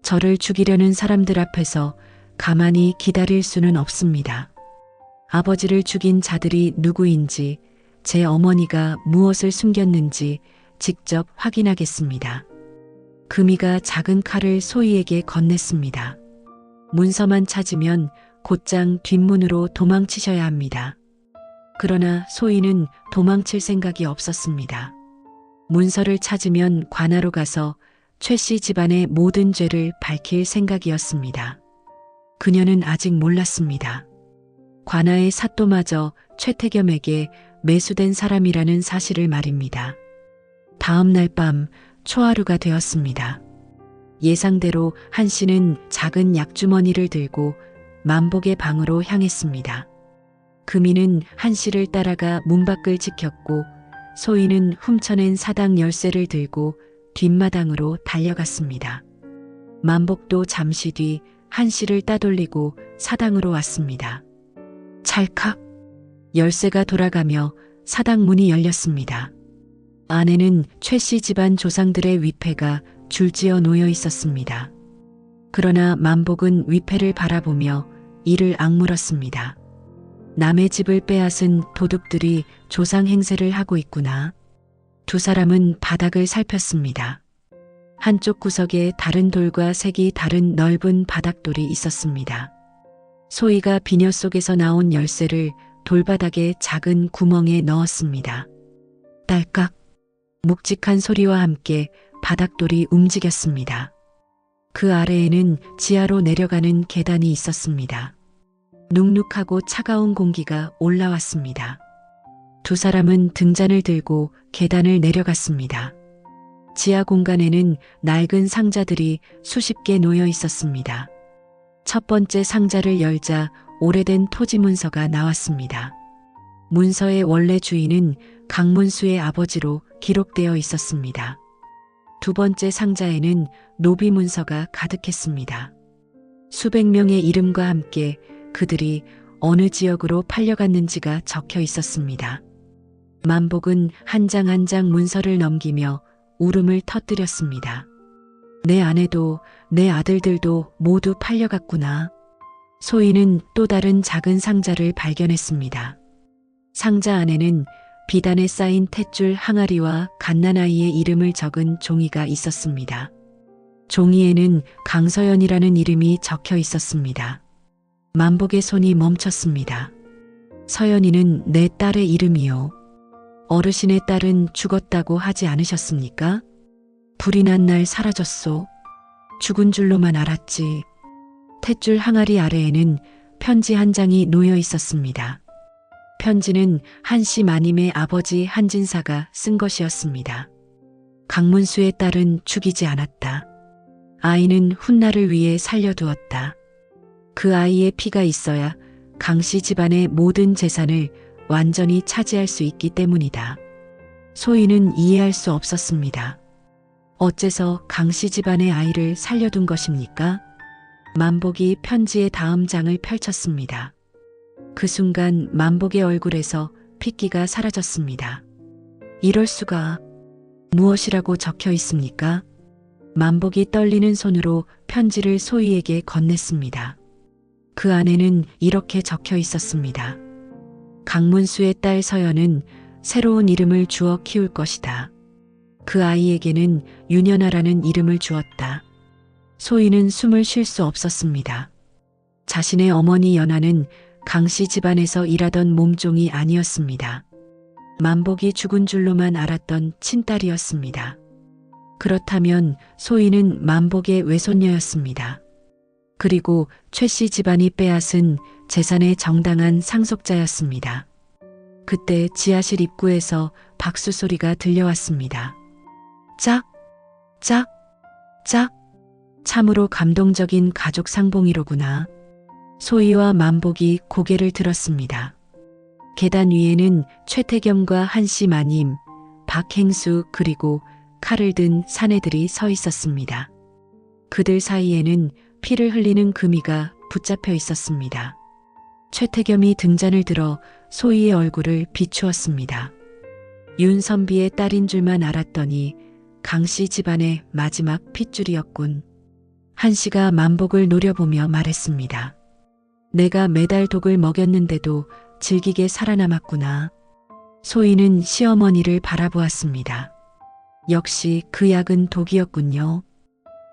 저를 죽이려는 사람들 앞에서 가만히 기다릴 수는 없습니다. 아버지를 죽인 자들이 누구인지, 제 어머니가 무엇을 숨겼는지 직접 확인하겠습니다. 금이가 작은 칼을 소희에게 건넸습니다. 문서만 찾으면 곧장 뒷문으로 도망치셔야 합니다. 그러나 소희는 도망칠 생각이 없었습니다. 문서를 찾으면 관하로 가서 최씨 집안의 모든 죄를 밝힐 생각이었습니다. 그녀는 아직 몰랐습니다. 관하의 사또마저 최태겸에게 매수된 사람이라는 사실을 말입니다. 다음 날 밤 초하루가 되었습니다. 예상대로 한씨는 작은 약주머니를 들고 만복의 방으로 향했습니다. 금이는 한씨를 따라가 문 밖을 지켰고 소희는 훔쳐낸 사당 열쇠를 들고 뒷마당으로 달려갔습니다. 만복도 잠시 뒤 한씨를 따돌리고 사당으로 왔습니다. 찰칵 열쇠가 돌아가며 사당 문이 열렸습니다. 안에는 최씨 집안 조상들의 위패가 줄지어 놓여 있었습니다. 그러나 만복은 위패를 바라보며 이를 악물었습니다. 남의 집을 빼앗은 도둑들이 조상 행세를 하고 있구나. 두 사람은 바닥을 살폈습니다. 한쪽 구석에 다른 돌과 색이 다른 넓은 바닥돌이 있었습니다. 소희가 비녀 속에서 나온 열쇠를 돌바닥의 작은 구멍에 넣었습니다. 딸깍 묵직한 소리와 함께 바닥돌이 움직였습니다. 그 아래에는 지하로 내려가는 계단이 있었습니다. 눅눅하고 차가운 공기가 올라왔습니다. 두 사람은 등잔을 들고 계단을 내려갔습니다. 지하 공간에는 낡은 상자들이 수십 개 놓여 있었습니다. 첫 번째 상자를 열자 오래된 토지 문서가 나왔습니다. 문서의 원래 주인은 강문수의 아버지로 기록되어 있었습니다. 두 번째 상자에는 노비 문서가 가득했습니다. 수백 명의 이름과 함께 그들이 어느 지역으로 팔려갔는지가 적혀 있었습니다. 만복은 한 장 한 장 문서를 넘기며 울음을 터뜨렸습니다. 내 아내도 내 아들들도 모두 팔려갔구나. 소희는 또 다른 작은 상자를 발견했습니다. 상자 안에는 비단에 쌓인 탯줄 항아리와 갓난아이의 이름을 적은 종이가 있었습니다. 종이에는 강서연이라는 이름이 적혀 있었습니다. 만복의 손이 멈췄습니다. 서연이는 내 딸의 이름이요. 어르신의 딸은 죽었다고 하지 않으셨습니까? 불이 난 날 사라졌소. 죽은 줄로만 알았지. 탯줄 항아리 아래에는 편지 한 장이 놓여 있었습니다. 편지는 한씨 마님의 아버지 한진사가 쓴 것이었습니다. 강문수의 딸은 죽이지 않았다. 아이는 훗날을 위해 살려두었다. 그 아이의 피가 있어야 강씨 집안의 모든 재산을 완전히 차지할 수 있기 때문이다. 소희는 이해할 수 없었습니다. 어째서 강씨 집안의 아이를 살려둔 것입니까? 만복이 편지의 다음 장을 펼쳤습니다. 그 순간 만복의 얼굴에서 핏기가 사라졌습니다. 이럴 수가. 무엇이라고 적혀 있습니까? 만복이 떨리는 손으로 편지를 소희에게 건넸습니다. 그 안에는 이렇게 적혀 있었습니다. 강문수의 딸 서연은 새로운 이름을 주어 키울 것이다. 그 아이에게는 윤연아라는 이름을 주었다. 소희는 숨을 쉴 수 없었습니다. 자신의 어머니 연아는 강씨 집안에서 일하던 몸종이 아니었습니다. 만복이 죽은 줄로만 알았던 친딸이었습니다. 그렇다면 소희는 만복의 외손녀였습니다. 그리고 최씨 집안이 빼앗은 재산의 정당한 상속자였습니다. 그때 지하실 입구에서 박수 소리가 들려왔습니다. 짝, 짝, 짝. 참으로 감동적인 가족 상봉이로구나. 소희와 만복이 고개를 들었습니다. 계단 위에는 최태겸과 한씨 마님, 박행수 그리고 칼을 든 사내들이 서 있었습니다. 그들 사이에는 피를 흘리는 금이가 붙잡혀 있었습니다. 최태겸이 등잔을 들어 소희의 얼굴을 비추었습니다. 윤선비의 딸인 줄만 알았더니 강씨 집안의 마지막 핏줄이었군. 한씨가 만복을 노려보며 말했습니다. 내가 매달 독을 먹였는데도 질기게 살아남았구나. 소희는 시어머니를 바라보았습니다. 역시 그 약은 독이었군요.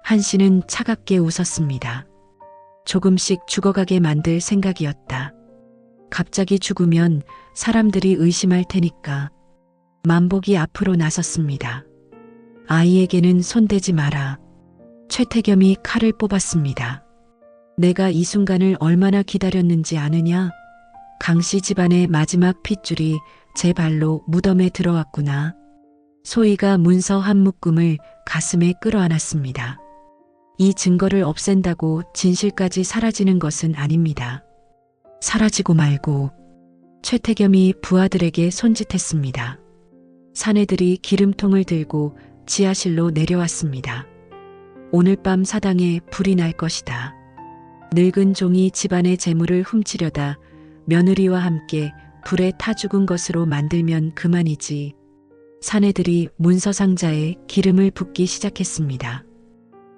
한씨는 차갑게 웃었습니다. 조금씩 죽어가게 만들 생각이었다. 갑자기 죽으면 사람들이 의심할 테니까. 만복이 앞으로 나섰습니다. 아이에게는 손대지 마라. 최태겸이 칼을 뽑았습니다. 내가 이 순간을 얼마나 기다렸는지 아느냐? 강씨 집안의 마지막 핏줄이 제 발로 무덤에 들어왔구나. 소희가 문서 한 묶음을 가슴에 끌어안았습니다. 이 증거를 없앤다고 진실까지 사라지는 것은 아닙니다. 사라지고 말고. 최태겸이 부하들에게 손짓했습니다. 사내들이 기름통을 들고 지하실로 내려왔습니다. 오늘 밤 사당에 불이 날 것이다. 늙은 종이 집안의 재물을 훔치려다 며느리와 함께 불에 타 죽은 것으로 만들면 그만이지. 사내들이 문서 상자에 기름을 붓기 시작했습니다.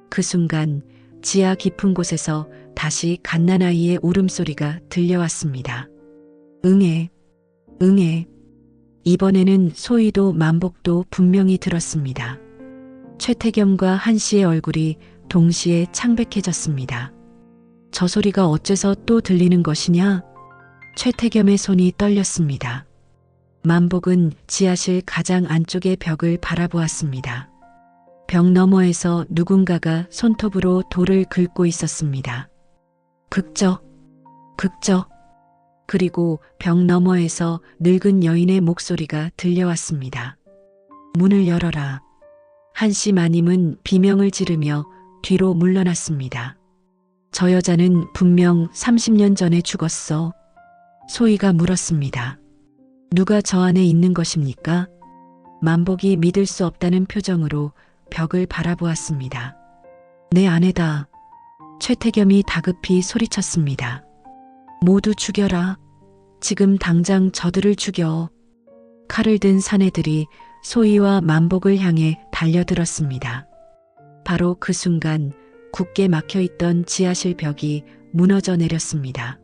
그 순간 지하 깊은 곳에서 다시 갓난아이의 울음소리가 들려왔습니다. 응애, 응애. 이번에는 소희도 만복도 분명히 들었습니다. 최태겸과 한씨의 얼굴이 동시에 창백해졌습니다. 저 소리가 어째서 또 들리는 것이냐? 최태겸의 손이 떨렸습니다. 만복은 지하실 가장 안쪽의 벽을 바라보았습니다. 벽 너머에서 누군가가 손톱으로 돌을 긁고 있었습니다. 극적, 극적. 그리고 벽 너머에서 늙은 여인의 목소리가 들려왔습니다. 문을 열어라. 한씨 마님은 비명을 지르며 뒤로 물러났습니다. 저 여자는 분명 30년 전에 죽었어. 소희가 물었습니다. 누가 저 안에 있는 것입니까? 만복이 믿을 수 없다는 표정으로 벽을 바라보았습니다. 내 아내다. 최태겸이 다급히 소리쳤습니다. 모두 죽여라. 지금 당장 저들을 죽여. 칼을 든 사내들이 소희와 만복을 향해 달려들었습니다. 바로 그 순간 굳게 막혀있던 지하실 벽이 무너져 내렸습니다.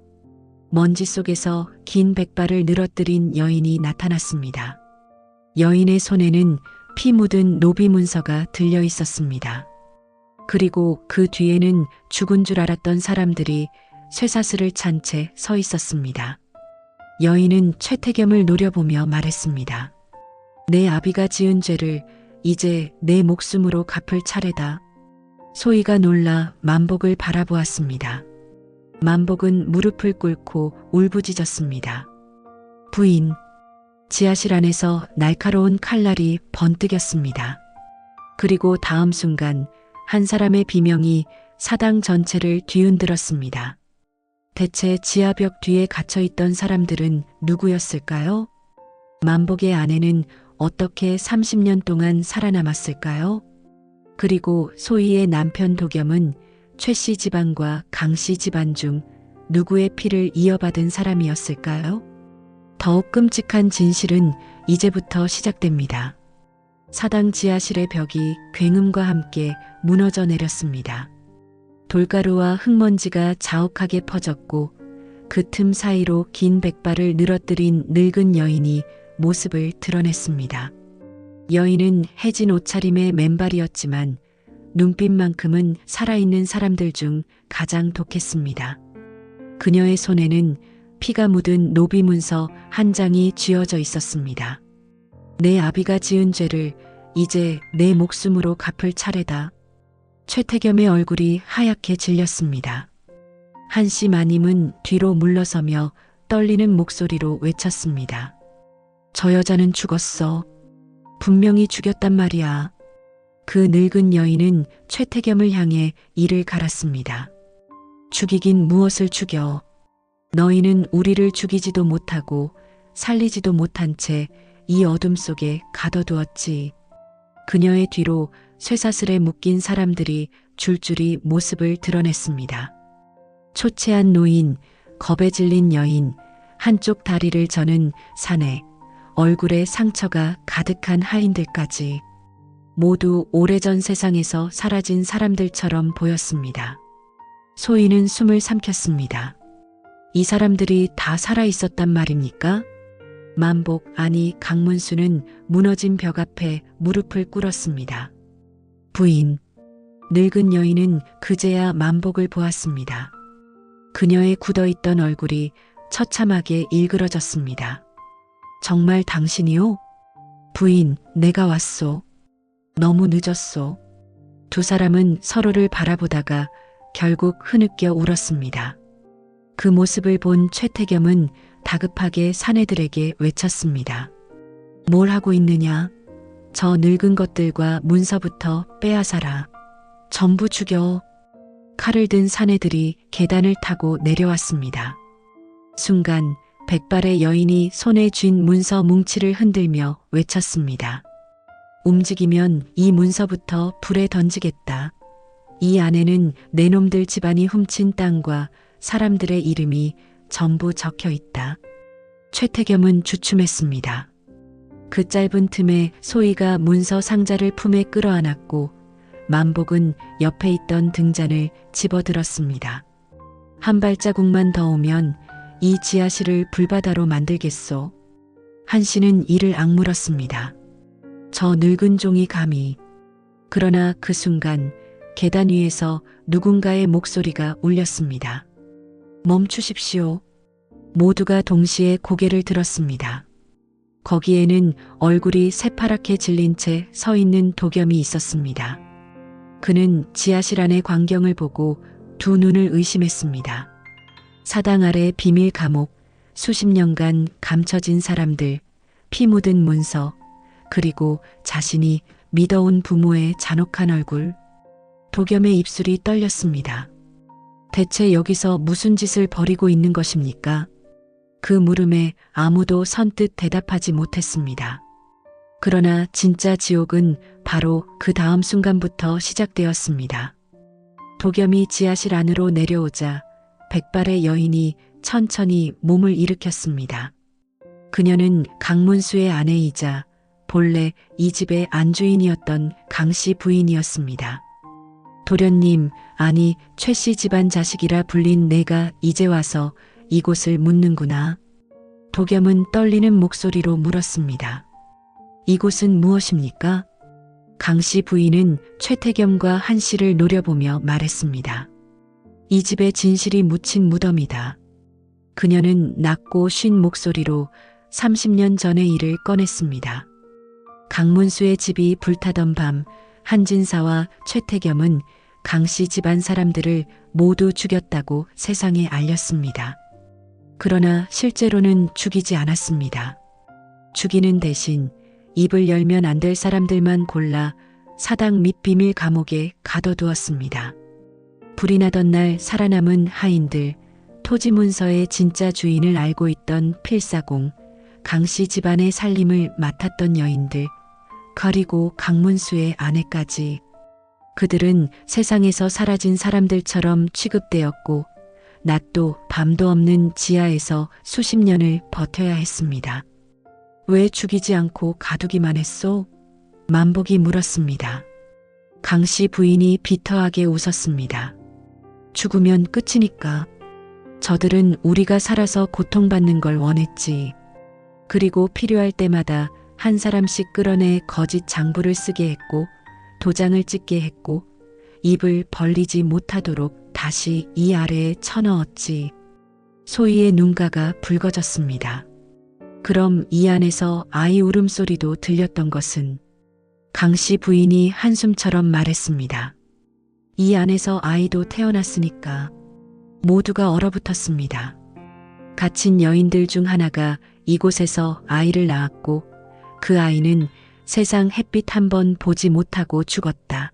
먼지 속에서 긴 백발을 늘어뜨린 여인이 나타났습니다. 여인의 손에는 피 묻은 노비 문서가 들려 있었습니다. 그리고 그 뒤에는 죽은 줄 알았던 사람들이 쇠사슬을 찬 채 서 있었습니다. 여인은 최태겸을 노려보며 말했습니다. 내 아비가 지은 죄를 이제 내 목숨으로 갚을 차례다. 소희가 놀라 만복을 바라보았습니다. 만복은 무릎을 꿇고 울부짖었습니다. 부인, 지하실 안에서 날카로운 칼날이 번뜩였습니다. 그리고 다음 순간 한 사람의 비명이 사당 전체를 뒤흔들었습니다. 대체 지하벽 뒤에 갇혀있던 사람들은 누구였을까요? 만복의 아내는 어떻게 30년 동안 살아남았을까요? 그리고 소희의 남편 도겸은 최 씨 집안과 강 씨 집안 중 누구의 피를 이어받은 사람이었을까요? 더욱 끔찍한 진실은 이제부터 시작됩니다. 사당 지하실의 벽이 굉음과 함께 무너져 내렸습니다. 돌가루와 흙먼지가 자욱하게 퍼졌고 그 틈 사이로 긴 백발을 늘어뜨린 늙은 여인이 모습을 드러냈습니다. 여인은 해진 옷차림의 맨발이었지만 눈빛만큼은 살아있는 사람들 중 가장 독했습니다. 그녀의 손에는 피가 묻은 노비 문서 한 장이 쥐어져 있었습니다. 내 아비가 지은 죄를 이제 내 목숨으로 갚을 차례다. 최태겸의 얼굴이 하얗게 질렸습니다. 한씨 마님은 뒤로 물러서며 떨리는 목소리로 외쳤습니다. 저 여자는 죽었어. 분명히 죽였단 말이야. 그 늙은 여인은 최태겸을 향해 이를 갈았습니다. 죽이긴 무엇을 죽여. 너희는 우리를 죽이지도 못하고 살리지도 못한 채 이 어둠 속에 가둬두었지. 그녀의 뒤로 쇠사슬에 묶인 사람들이 줄줄이 모습을 드러냈습니다. 초췌한 노인, 겁에 질린 여인, 한쪽 다리를 저는 사내, 얼굴에 상처가 가득한 하인들까지 모두 오래전 세상에서 사라진 사람들처럼 보였습니다. 소희는 숨을 삼켰습니다. 이 사람들이 다 살아있었단 말입니까? 만복, 아니 강문수는 무너진 벽 앞에 무릎을 꿇었습니다. 부인, 늙은 여인은 그제야 만복을 보았습니다. 그녀의 굳어있던 얼굴이 처참하게 일그러졌습니다. 정말 당신이요? 부인, 내가 왔소. 너무 늦었소. 두 사람은 서로를 바라보다가 결국 흐느껴 울었습니다. 그 모습을 본 최태겸은 다급하게 사내들에게 외쳤습니다. 뭘 하고 있느냐? 저 늙은 것들과 문서부터 빼앗아라. 전부 죽여. 칼을 든 사내들이 계단을 타고 내려왔습니다. 순간 백발의 여인이 손에 쥔 문서 뭉치를 흔들며 외쳤습니다. 움직이면 이 문서부터 불에 던지겠다. 이 안에는 내 놈들 집안이 훔친 땅과 사람들의 이름이 전부 적혀 있다. 최태겸은 주춤했습니다. 그 짧은 틈에 소희가 문서 상자를 품에 끌어안았고 만복은 옆에 있던 등잔을 집어들었습니다. 한 발자국만 더 오면 이 지하실을 불바다로 만들겠소. 한씨는 이를 악물었습니다. 저 늙은 종이 감히. 그러나 그 순간 계단 위에서 누군가의 목소리가 울렸습니다. 멈추십시오. 모두가 동시에 고개를 들었습니다. 거기에는 얼굴이 새파랗게 질린 채 서 있는 도겸이 있었습니다. 그는 지하실 안의 광경을 보고 두 눈을 의심했습니다. 사당 아래 비밀 감옥, 수십 년간 감춰진 사람들, 피 묻은 문서, 그리고 자신이 믿어온 부모의 잔혹한 얼굴. 도겸의 입술이 떨렸습니다. 대체 여기서 무슨 짓을 벌이고 있는 것입니까? 그 물음에 아무도 선뜻 대답하지 못했습니다. 그러나 진짜 지옥은 바로 그 다음 순간부터 시작되었습니다. 도겸이 지하실 안으로 내려오자 백발의 여인이 천천히 몸을 일으켰습니다. 그녀는 강문수의 아내이자 본래 이 집의 안주인이었던 강씨 부인이었습니다. 도련님, 아니 최 씨 집안 자식이라 불린 내가 이제 와서 이곳을 묻는구나. 도겸은 떨리는 목소리로 물었습니다. 이곳은 무엇입니까? 강 씨 부인은 최태겸과 한 씨를 노려보며 말했습니다. 이 집의 진실이 묻힌 무덤이다. 그녀는 낮고 쉰 목소리로 30년 전의 일을 꺼냈습니다. 강문수의 집이 불타던 밤 한진사와 최태겸은 강 씨 집안 사람들을 모두 죽였다고 세상에 알렸습니다. 그러나 실제로는 죽이지 않았습니다. 죽이는 대신 입을 열면 안 될 사람들만 골라 사당 및 비밀 감옥에 가둬두었습니다. 불이 나던 날 살아남은 하인들, 토지 문서의 진짜 주인을 알고 있던 필사공, 강 씨 집안의 살림을 맡았던 여인들, 그리고 강문수의 아내까지. 그들은 세상에서 사라진 사람들처럼 취급되었고 낮도 밤도 없는 지하에서 수십 년을 버텨야 했습니다. 왜 죽이지 않고 가두기만 했소? 만복이 물었습니다. 강 씨 부인이 비터하게 웃었습니다. 죽으면 끝이니까. 저들은 우리가 살아서 고통받는 걸 원했지. 그리고 필요할 때마다 한 사람씩 끌어내 거짓 장부를 쓰게 했고 도장을 찍게 했고 입을 벌리지 못하도록 다시 이 아래에 쳐넣었지. 소희의 눈가가 붉어졌습니다. 그럼 이 안에서 아이 울음소리도 들렸던 것은? 강 씨 부인이 한숨처럼 말했습니다. 이 안에서 아이도 태어났으니까. 모두가 얼어붙었습니다. 갇힌 여인들 중 하나가 이곳에서 아이를 낳았고 그 아이는 세상 햇빛 한 번 보지 못하고 죽었다.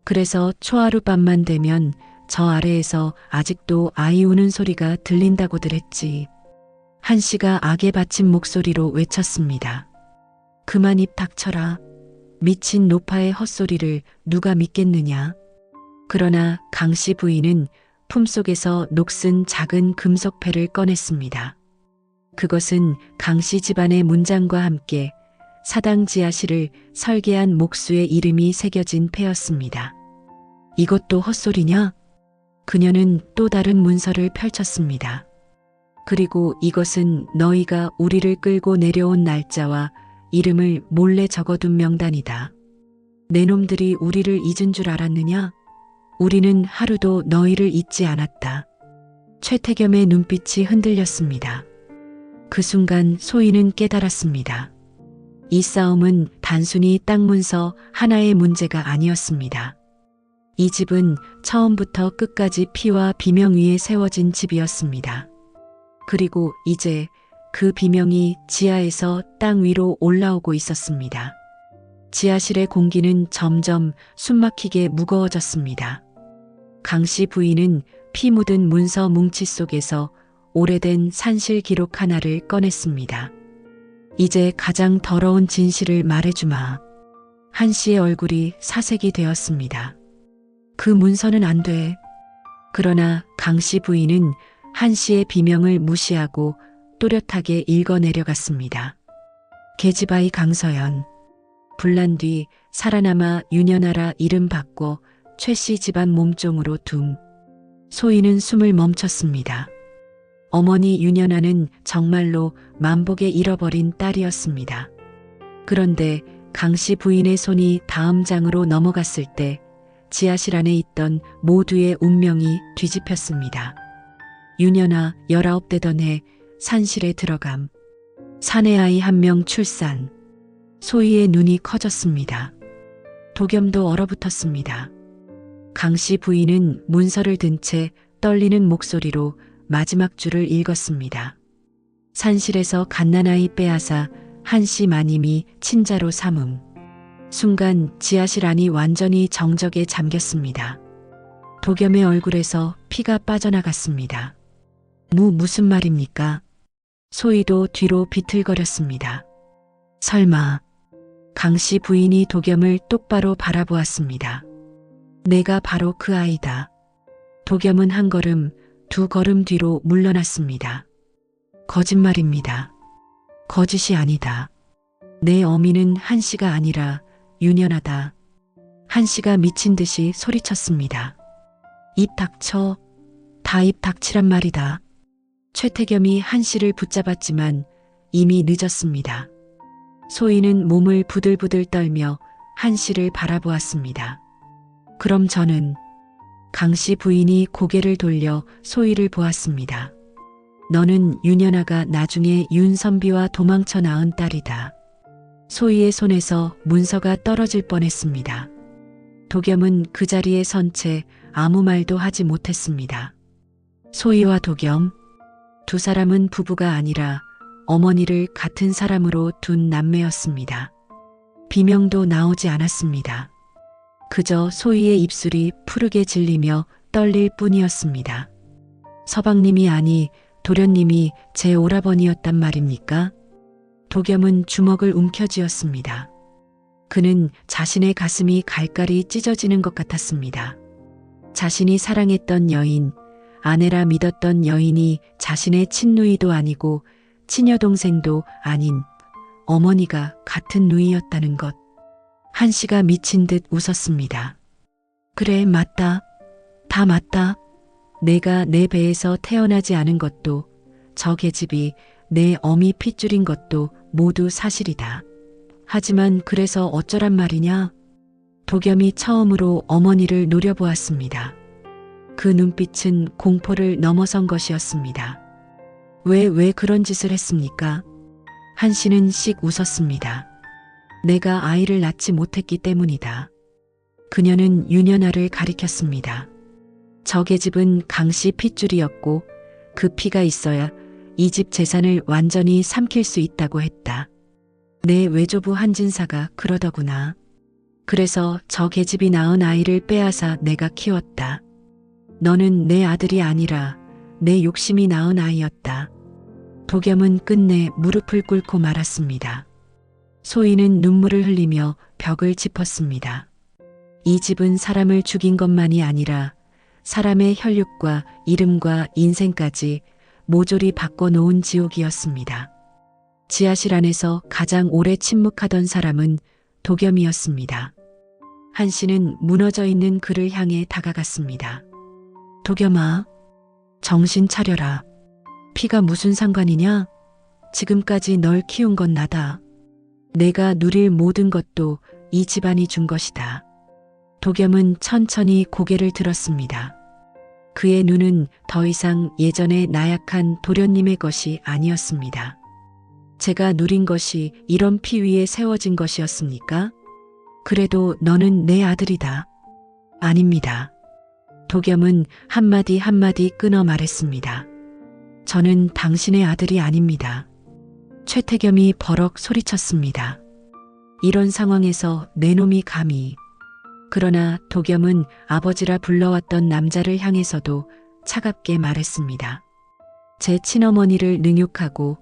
그래서 초하룻밤만 되면 저 아래에서 아직도 아이 우는 소리가 들린다고들 했지. 한 씨가 악에 받친 목소리로 외쳤습니다. 그만 입 닥쳐라. 미친 노파의 헛소리를 누가 믿겠느냐. 그러나 강 씨 부인은 품속에서 녹슨 작은 금속패를 꺼냈습니다. 그것은 강 씨 집안의 문장과 함께 사당 지하실을 설계한 목수의 이름이 새겨진 패였습니다. 이것도 헛소리냐? 그녀는 또 다른 문서를 펼쳤습니다. 그리고 이것은 너희가 우리를 끌고 내려온 날짜와 이름을 몰래 적어둔 명단이다. 내 놈들이 우리를 잊은 줄 알았느냐? 우리는 하루도 너희를 잊지 않았다. 최태겸의 눈빛이 흔들렸습니다. 그 순간 소희는 깨달았습니다. 이 싸움은 단순히 땅 문서 하나의 문제가 아니었습니다. 이 집은 처음부터 끝까지 피와 비명 위에 세워진 집이었습니다. 그리고 이제 그 비명이 지하에서 땅 위로 올라오고 있었습니다. 지하실의 공기는 점점 숨막히게 무거워졌습니다. 강 씨 부인은 피 묻은 문서 뭉치 속에서 오래된 산실 기록 하나를 꺼냈습니다. 이제 가장 더러운 진실을 말해주마. 한 씨의 얼굴이 사색이 되었습니다. 그 문서는 안 돼. 그러나 강 씨 부인은 한 씨의 비명을 무시하고 또렷하게 읽어내려갔습니다. 계집아이 강서연. 불난 뒤 살아남아 윤연아라 이름 바꿔 최 씨 집안 몸종으로 둠. 소희는 숨을 멈췄습니다. 어머니 윤연아는 정말로 만복에 잃어버린 딸이었습니다. 그런데 강 씨 부인의 손이 다음 장으로 넘어갔을 때 지하실 안에 있던 모두의 운명이 뒤집혔습니다. 윤연아 19 되던 해 산실에 들어감. 사내 아이 1명 출산. 소희의 눈이 커졌습니다. 도겸도 얼어붙었습니다. 강 씨 부인은 문서를 든 채 떨리는 목소리로 마지막 줄을 읽었습니다. 산실에서 갓난아이 빼앗아 한 씨 마님이 친자로 삼음. 순간 지하실 안이 완전히 정적에 잠겼습니다. 도겸의 얼굴에서 피가 빠져나갔습니다. 무슨 말입니까? 소희도 뒤로 비틀거렸습니다. 설마. 강 씨 부인이 도겸을 똑바로 바라보았습니다. 내가 바로 그 아이다. 도겸은 한 걸음, 두 걸음 뒤로 물러났습니다. 거짓말입니다. 거짓이 아니다. 내 어미는 한 씨가 아니라 윤연아다. 한 씨가 미친 듯이 소리쳤습니다. 입 닥쳐. 다 입 닥치란 말이다. 최태겸이 한 씨를 붙잡았지만 이미 늦었습니다. 소희는 몸을 부들부들 떨며 한 씨를 바라보았습니다. 그럼 저는 강 씨 부인이 고개를 돌려 소희를 보았습니다. 너는 윤연아가 나중에 윤선비와 도망쳐 낳은 딸이다. 소희의 손에서 문서가 떨어질 뻔했습니다. 도겸은 그 자리에 선 채 아무 말도 하지 못했습니다. 소희와 도겸, 두 사람은 부부가 아니라 어머니를 같은 사람으로 둔 남매였습니다. 비명도 나오지 않았습니다. 그저 소희의 입술이 푸르게 질리며 떨릴 뿐이었습니다. 서방님이 아니 도련님이 제 오라버니였단 말입니까? 도겸은 주먹을 움켜쥐었습니다. 그는 자신의 가슴이 갈갈이 찢어지는 것 같았습니다. 자신이 사랑했던 여인, 아내라 믿었던 여인이 자신의 친누이도 아니고 친여동생도 아닌 어머니가 같은 누이였다는 것. 한 씨가 미친 듯 웃었습니다. 그래, 맞다. 다 맞다. 내가 내 배에서 태어나지 않은 것도, 저 계집이 내 어미 핏줄인 것도 모두 사실이다. 하지만 그래서 어쩌란 말이냐? 도겸이 처음으로 어머니를 노려보았습니다. 그 눈빛은 공포를 넘어선 것이었습니다. 왜 그런 짓을 했습니까? 한 씨는 씩 웃었습니다. 내가 아이를 낳지 못했기 때문이다. 그녀는 윤연아를 가리켰습니다. 저 계집은 강씨 핏줄이었고 그 피가 있어야 이 집 재산을 완전히 삼킬 수 있다고 했다. 내 외조부 한진사가 그러더구나. 그래서 저 계집이 낳은 아이를 빼앗아 내가 키웠다. 너는 내 아들이 아니라 내 욕심이 낳은 아이였다. 도겸은 끝내 무릎을 꿇고 말았습니다. 소희는 눈물을 흘리며 벽을 짚었습니다. 이 집은 사람을 죽인 것만이 아니라 사람의 혈육과 이름과 인생까지 모조리 바꿔놓은 지옥이었습니다. 지하실 안에서 가장 오래 침묵하던 사람은 도겸이었습니다. 한 씨는 무너져 있는 그를 향해 다가갔습니다. 도겸아, 정신 차려라. 피가 무슨 상관이냐? 지금까지 널 키운 건 나다. 내가 누릴 모든 것도 이 집안이 준 것이다. 도겸은 천천히 고개를 들었습니다. 그의 눈은 더 이상 예전의 나약한 도련님의 것이 아니었습니다. 제가 누린 것이 이런 피 위에 세워진 것이었습니까? 그래도 너는 내 아들이다. 아닙니다. 도겸은 한마디 한마디 끊어 말했습니다. 저는 당신의 아들이 아닙니다. 최태겸이 버럭 소리쳤습니다. 이런 상황에서 내 놈이 감히. 그러나 도겸은 아버지라 불러왔던 남자를 향해서도 차갑게 말했습니다. 제 친어머니를 능욕하고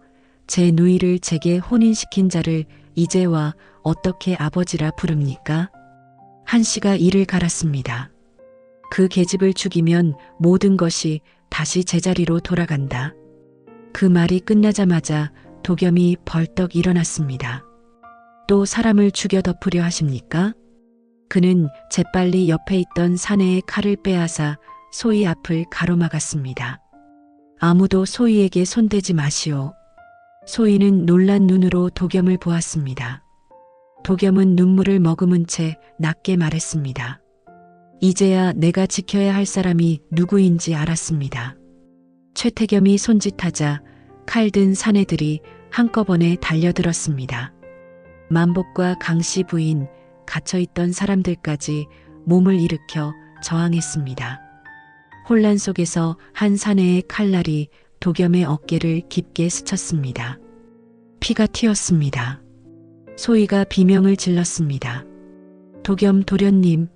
제 누이를 제게 혼인시킨 자를 이제와 어떻게 아버지라 부릅니까? 한 씨가 이를 갈았습니다. 그 계집을 죽이면 모든 것이 다시 제자리로 돌아간다. 그 말이 끝나자마자 도겸이 벌떡 일어났습니다. 또 사람을 죽여 덮으려 하십니까? 그는 재빨리 옆에 있던 사내의 칼을 빼앗아 소희 앞을 가로막았습니다. 아무도 소희에게 손대지 마시오. 소희는 놀란 눈으로 도겸을 보았습니다. 도겸은 눈물을 머금은 채 낮게 말했습니다. 이제야 내가 지켜야 할 사람이 누구인지 알았습니다. 최태겸이 손짓하자 칼든 사내들이 한꺼번에 달려들었습니다. 만복과 강씨 부인, 갇혀있던 사람들까지 몸을 일으켜 저항했습니다. 혼란 속에서 한 사내의 칼날이 도겸의 어깨를 깊게 스쳤습니다. 피가 튀었습니다. 소희가 비명을 질렀습니다. 도겸 도련님.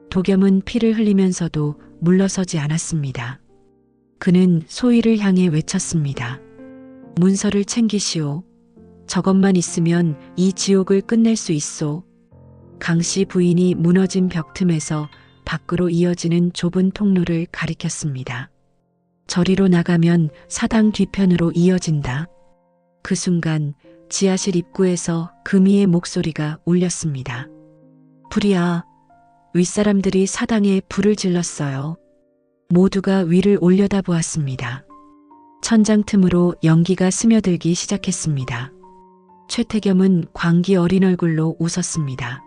도겸은 피를 흘리면서도 물러서지 않았습니다. 그는 소희를 향해 외쳤습니다. 문서를 챙기시오. 저것만 있으면 이 지옥을 끝낼 수 있소. 강씨 부인이 무너진 벽 틈에서 밖으로 이어지는 좁은 통로를 가리켰습니다. 저리로 나가면 사당 뒤편으로 이어진다. 그 순간 지하실 입구에서 금이의 목소리가 울렸습니다. 불이야, 윗사람들이 사당에 불을 질렀어요. 모두가 위를 올려다보았습니다. 천장 틈으로 연기가 스며들기 시작했습니다. 최태겸은 광기 어린 얼굴로 웃었습니다.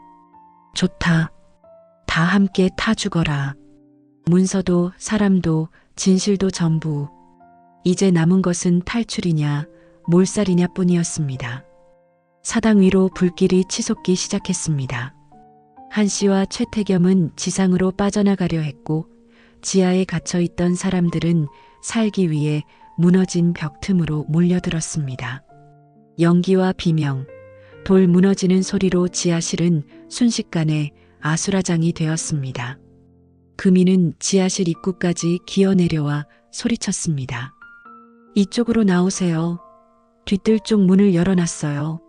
좋다. 다 함께 타 죽어라. 문서도 사람도 진실도 전부. 이제 남은 것은 탈출이냐 몰살이냐 뿐이었습니다. 사당 위로 불길이 치솟기 시작했습니다. 한 씨와 최태겸은 지상으로 빠져나가려 했고 지하에 갇혀있던 사람들은 살기 위해 무너진 벽 틈으로 몰려들었습니다. 연기와 비명, 돌 무너지는 소리로 지하실은 순식간에 아수라장이 되었습니다. 금이는 지하실 입구까지 기어내려와 소리쳤습니다. 이쪽으로 나오세요. 뒤뜰 쪽 문을 열어놨어요.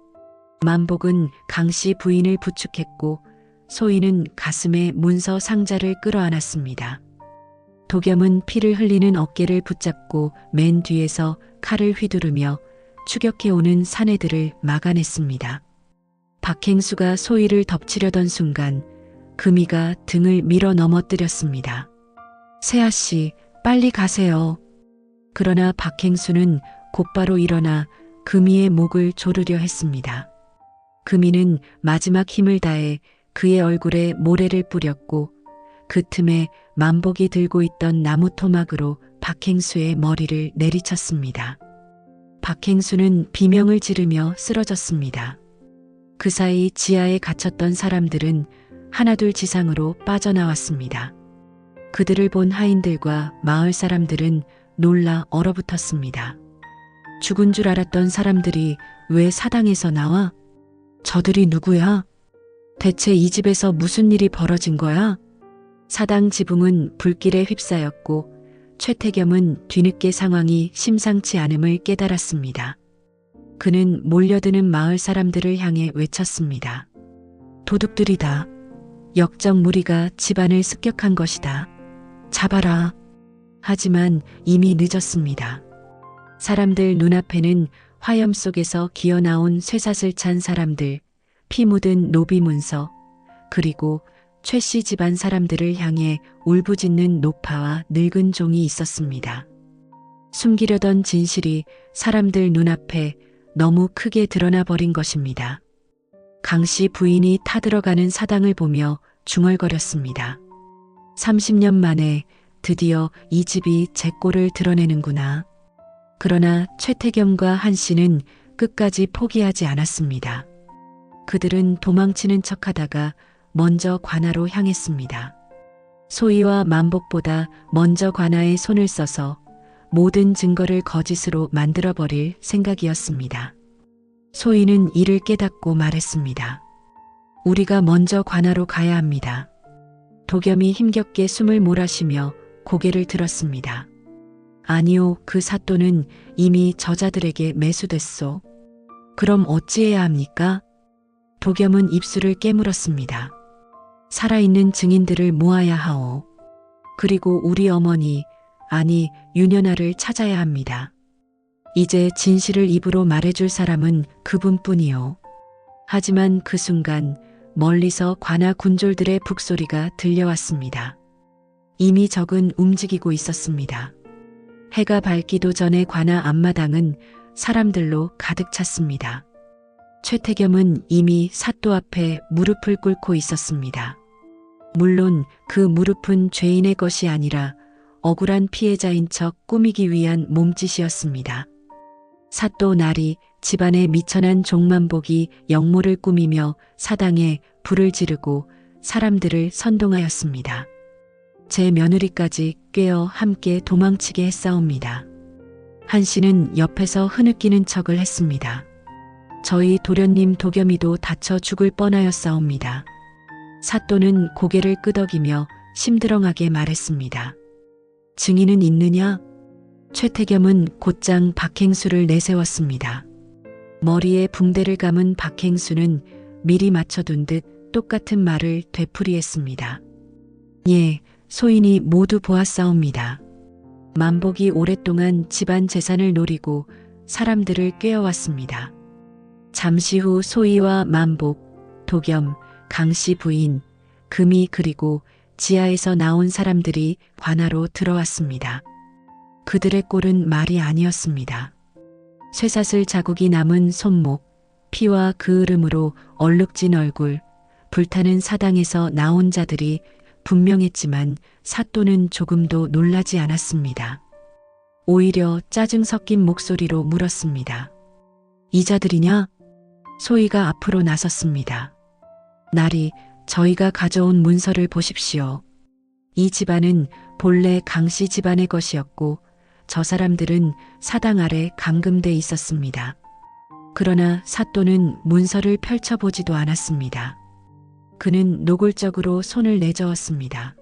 만복은 강씨 부인을 부축했고 소희는 가슴에 문서 상자를 끌어안았습니다. 도겸은 피를 흘리는 어깨를 붙잡고 맨 뒤에서 칼을 휘두르며 추격해오는 사내들을 막아냈습니다. 박행수가 소희를 덮치려던 순간 금이가 등을 밀어 넘어뜨렸습니다. 세아씨, 빨리 가세요. 그러나 박행수는 곧바로 일어나 금이의 목을 조르려 했습니다. 금이는 마지막 힘을 다해 그의 얼굴에 모래를 뿌렸고 그 틈에 만복이 들고 있던 나무 토막으로 박행수의 머리를 내리쳤습니다. 박행수는 비명을 지르며 쓰러졌습니다. 그 사이 지하에 갇혔던 사람들은 하나둘 지상으로 빠져나왔습니다. 그들을 본 하인들과 마을 사람들은 놀라 얼어붙었습니다. 죽은 줄 알았던 사람들이 왜 사당에서 나와? 저들이 누구야? 대체 이 집에서 무슨 일이 벌어진 거야? 사당 지붕은 불길에 휩싸였고 최태겸은 뒤늦게 상황이 심상치 않음을 깨달았습니다. 그는 몰려드는 마을 사람들을 향해 외쳤습니다. 도둑들이다. 역적 무리가 집안을 습격한 것이다. 잡아라. 하지만 이미 늦었습니다. 사람들 눈앞에는 화염 속에서 기어나온 쇠사슬 찬 사람들, 피 묻은 노비 문서, 그리고 최씨 집안 사람들을 향해 울부짖는 노파와 늙은 종이 있었습니다. 숨기려던 진실이 사람들 눈앞에 너무 크게 드러나 버린 것입니다. 강씨 부인이 타들어가는 사당을 보며 중얼거렸습니다. 30년 만에 드디어 이 집이 제 꼴을 드러내는구나. 그러나 최태겸과 한 씨는 끝까지 포기하지 않았습니다. 그들은 도망치는 척하다가 먼저 관아로 향했습니다. 소희와 만복보다 먼저 관아에 손을 써서 모든 증거를 거짓으로 만들어버릴 생각이었습니다. 소희는 이를 깨닫고 말했습니다. 우리가 먼저 관아로 가야 합니다. 도겸이 힘겹게 숨을 몰아쉬며 고개를 들었습니다. 아니요, 그 사또는 이미 저자들에게 매수됐소. 그럼 어찌해야 합니까? 도겸은 입술을 깨물었습니다. 살아있는 증인들을 모아야 하오. 그리고 우리 어머니, 아니 윤연아를 찾아야 합니다. 이제 진실을 입으로 말해줄 사람은 그분뿐이요. 하지만 그 순간 멀리서 관아 군졸들의 북소리가 들려왔습니다. 이미 적은 움직이고 있었습니다. 해가 밝기도 전에 관아 앞마당은 사람들로 가득 찼습니다. 최태겸은 이미 사또 앞에 무릎을 꿇고 있었습니다. 물론 그 무릎은 죄인의 것이 아니라 억울한 피해자인 척 꾸미기 위한 몸짓이었습니다. 사또 날이 집안에 미천한 종만복이 역모를 꾸미며 사당에 불을 지르고 사람들을 선동하였습니다. 제 며느리까지 꿰어 함께 도망치게 했사옵니다. 한 씨는 옆에서 흐느끼는 척을 했습니다. 저희 도련님 도겸이도 다쳐 죽을 뻔하였사옵니다. 사또는 고개를 끄덕이며 심드렁하게 말했습니다. 증인은 있느냐? 최태겸은 곧장 박행수를 내세웠습니다. 머리에 붕대를 감은 박행수는 미리 맞춰둔 듯 똑같은 말을 되풀이했습니다. 예, 소인이 모두 보았사옵니다. 만복이 오랫동안 집안 재산을 노리고 사람들을 꿰어왔습니다. 잠시 후 소희와 만복, 도겸, 강씨 부인, 금이 그리고 지하에서 나온 사람들이 관하로 들어왔습니다. 그들의 꼴은 말이 아니었습니다. 쇠사슬 자국이 남은 손목, 피와 그을음으로 얼룩진 얼굴, 불타는 사당에서 나온 자들이 분명했지만 사또는 조금도 놀라지 않았습니다. 오히려 짜증 섞인 목소리로 물었습니다. 이 자들이냐? 소희가 앞으로 나섰습니다. 나리, 저희가 가져온 문서를 보십시오. 이 집안은 본래 강씨 집안의 것이었고 저 사람들은 사당 아래 감금돼 있었습니다. 그러나 사또는 문서를 펼쳐보지도 않았습니다. 그는 노골적으로 손을 내저었습니다.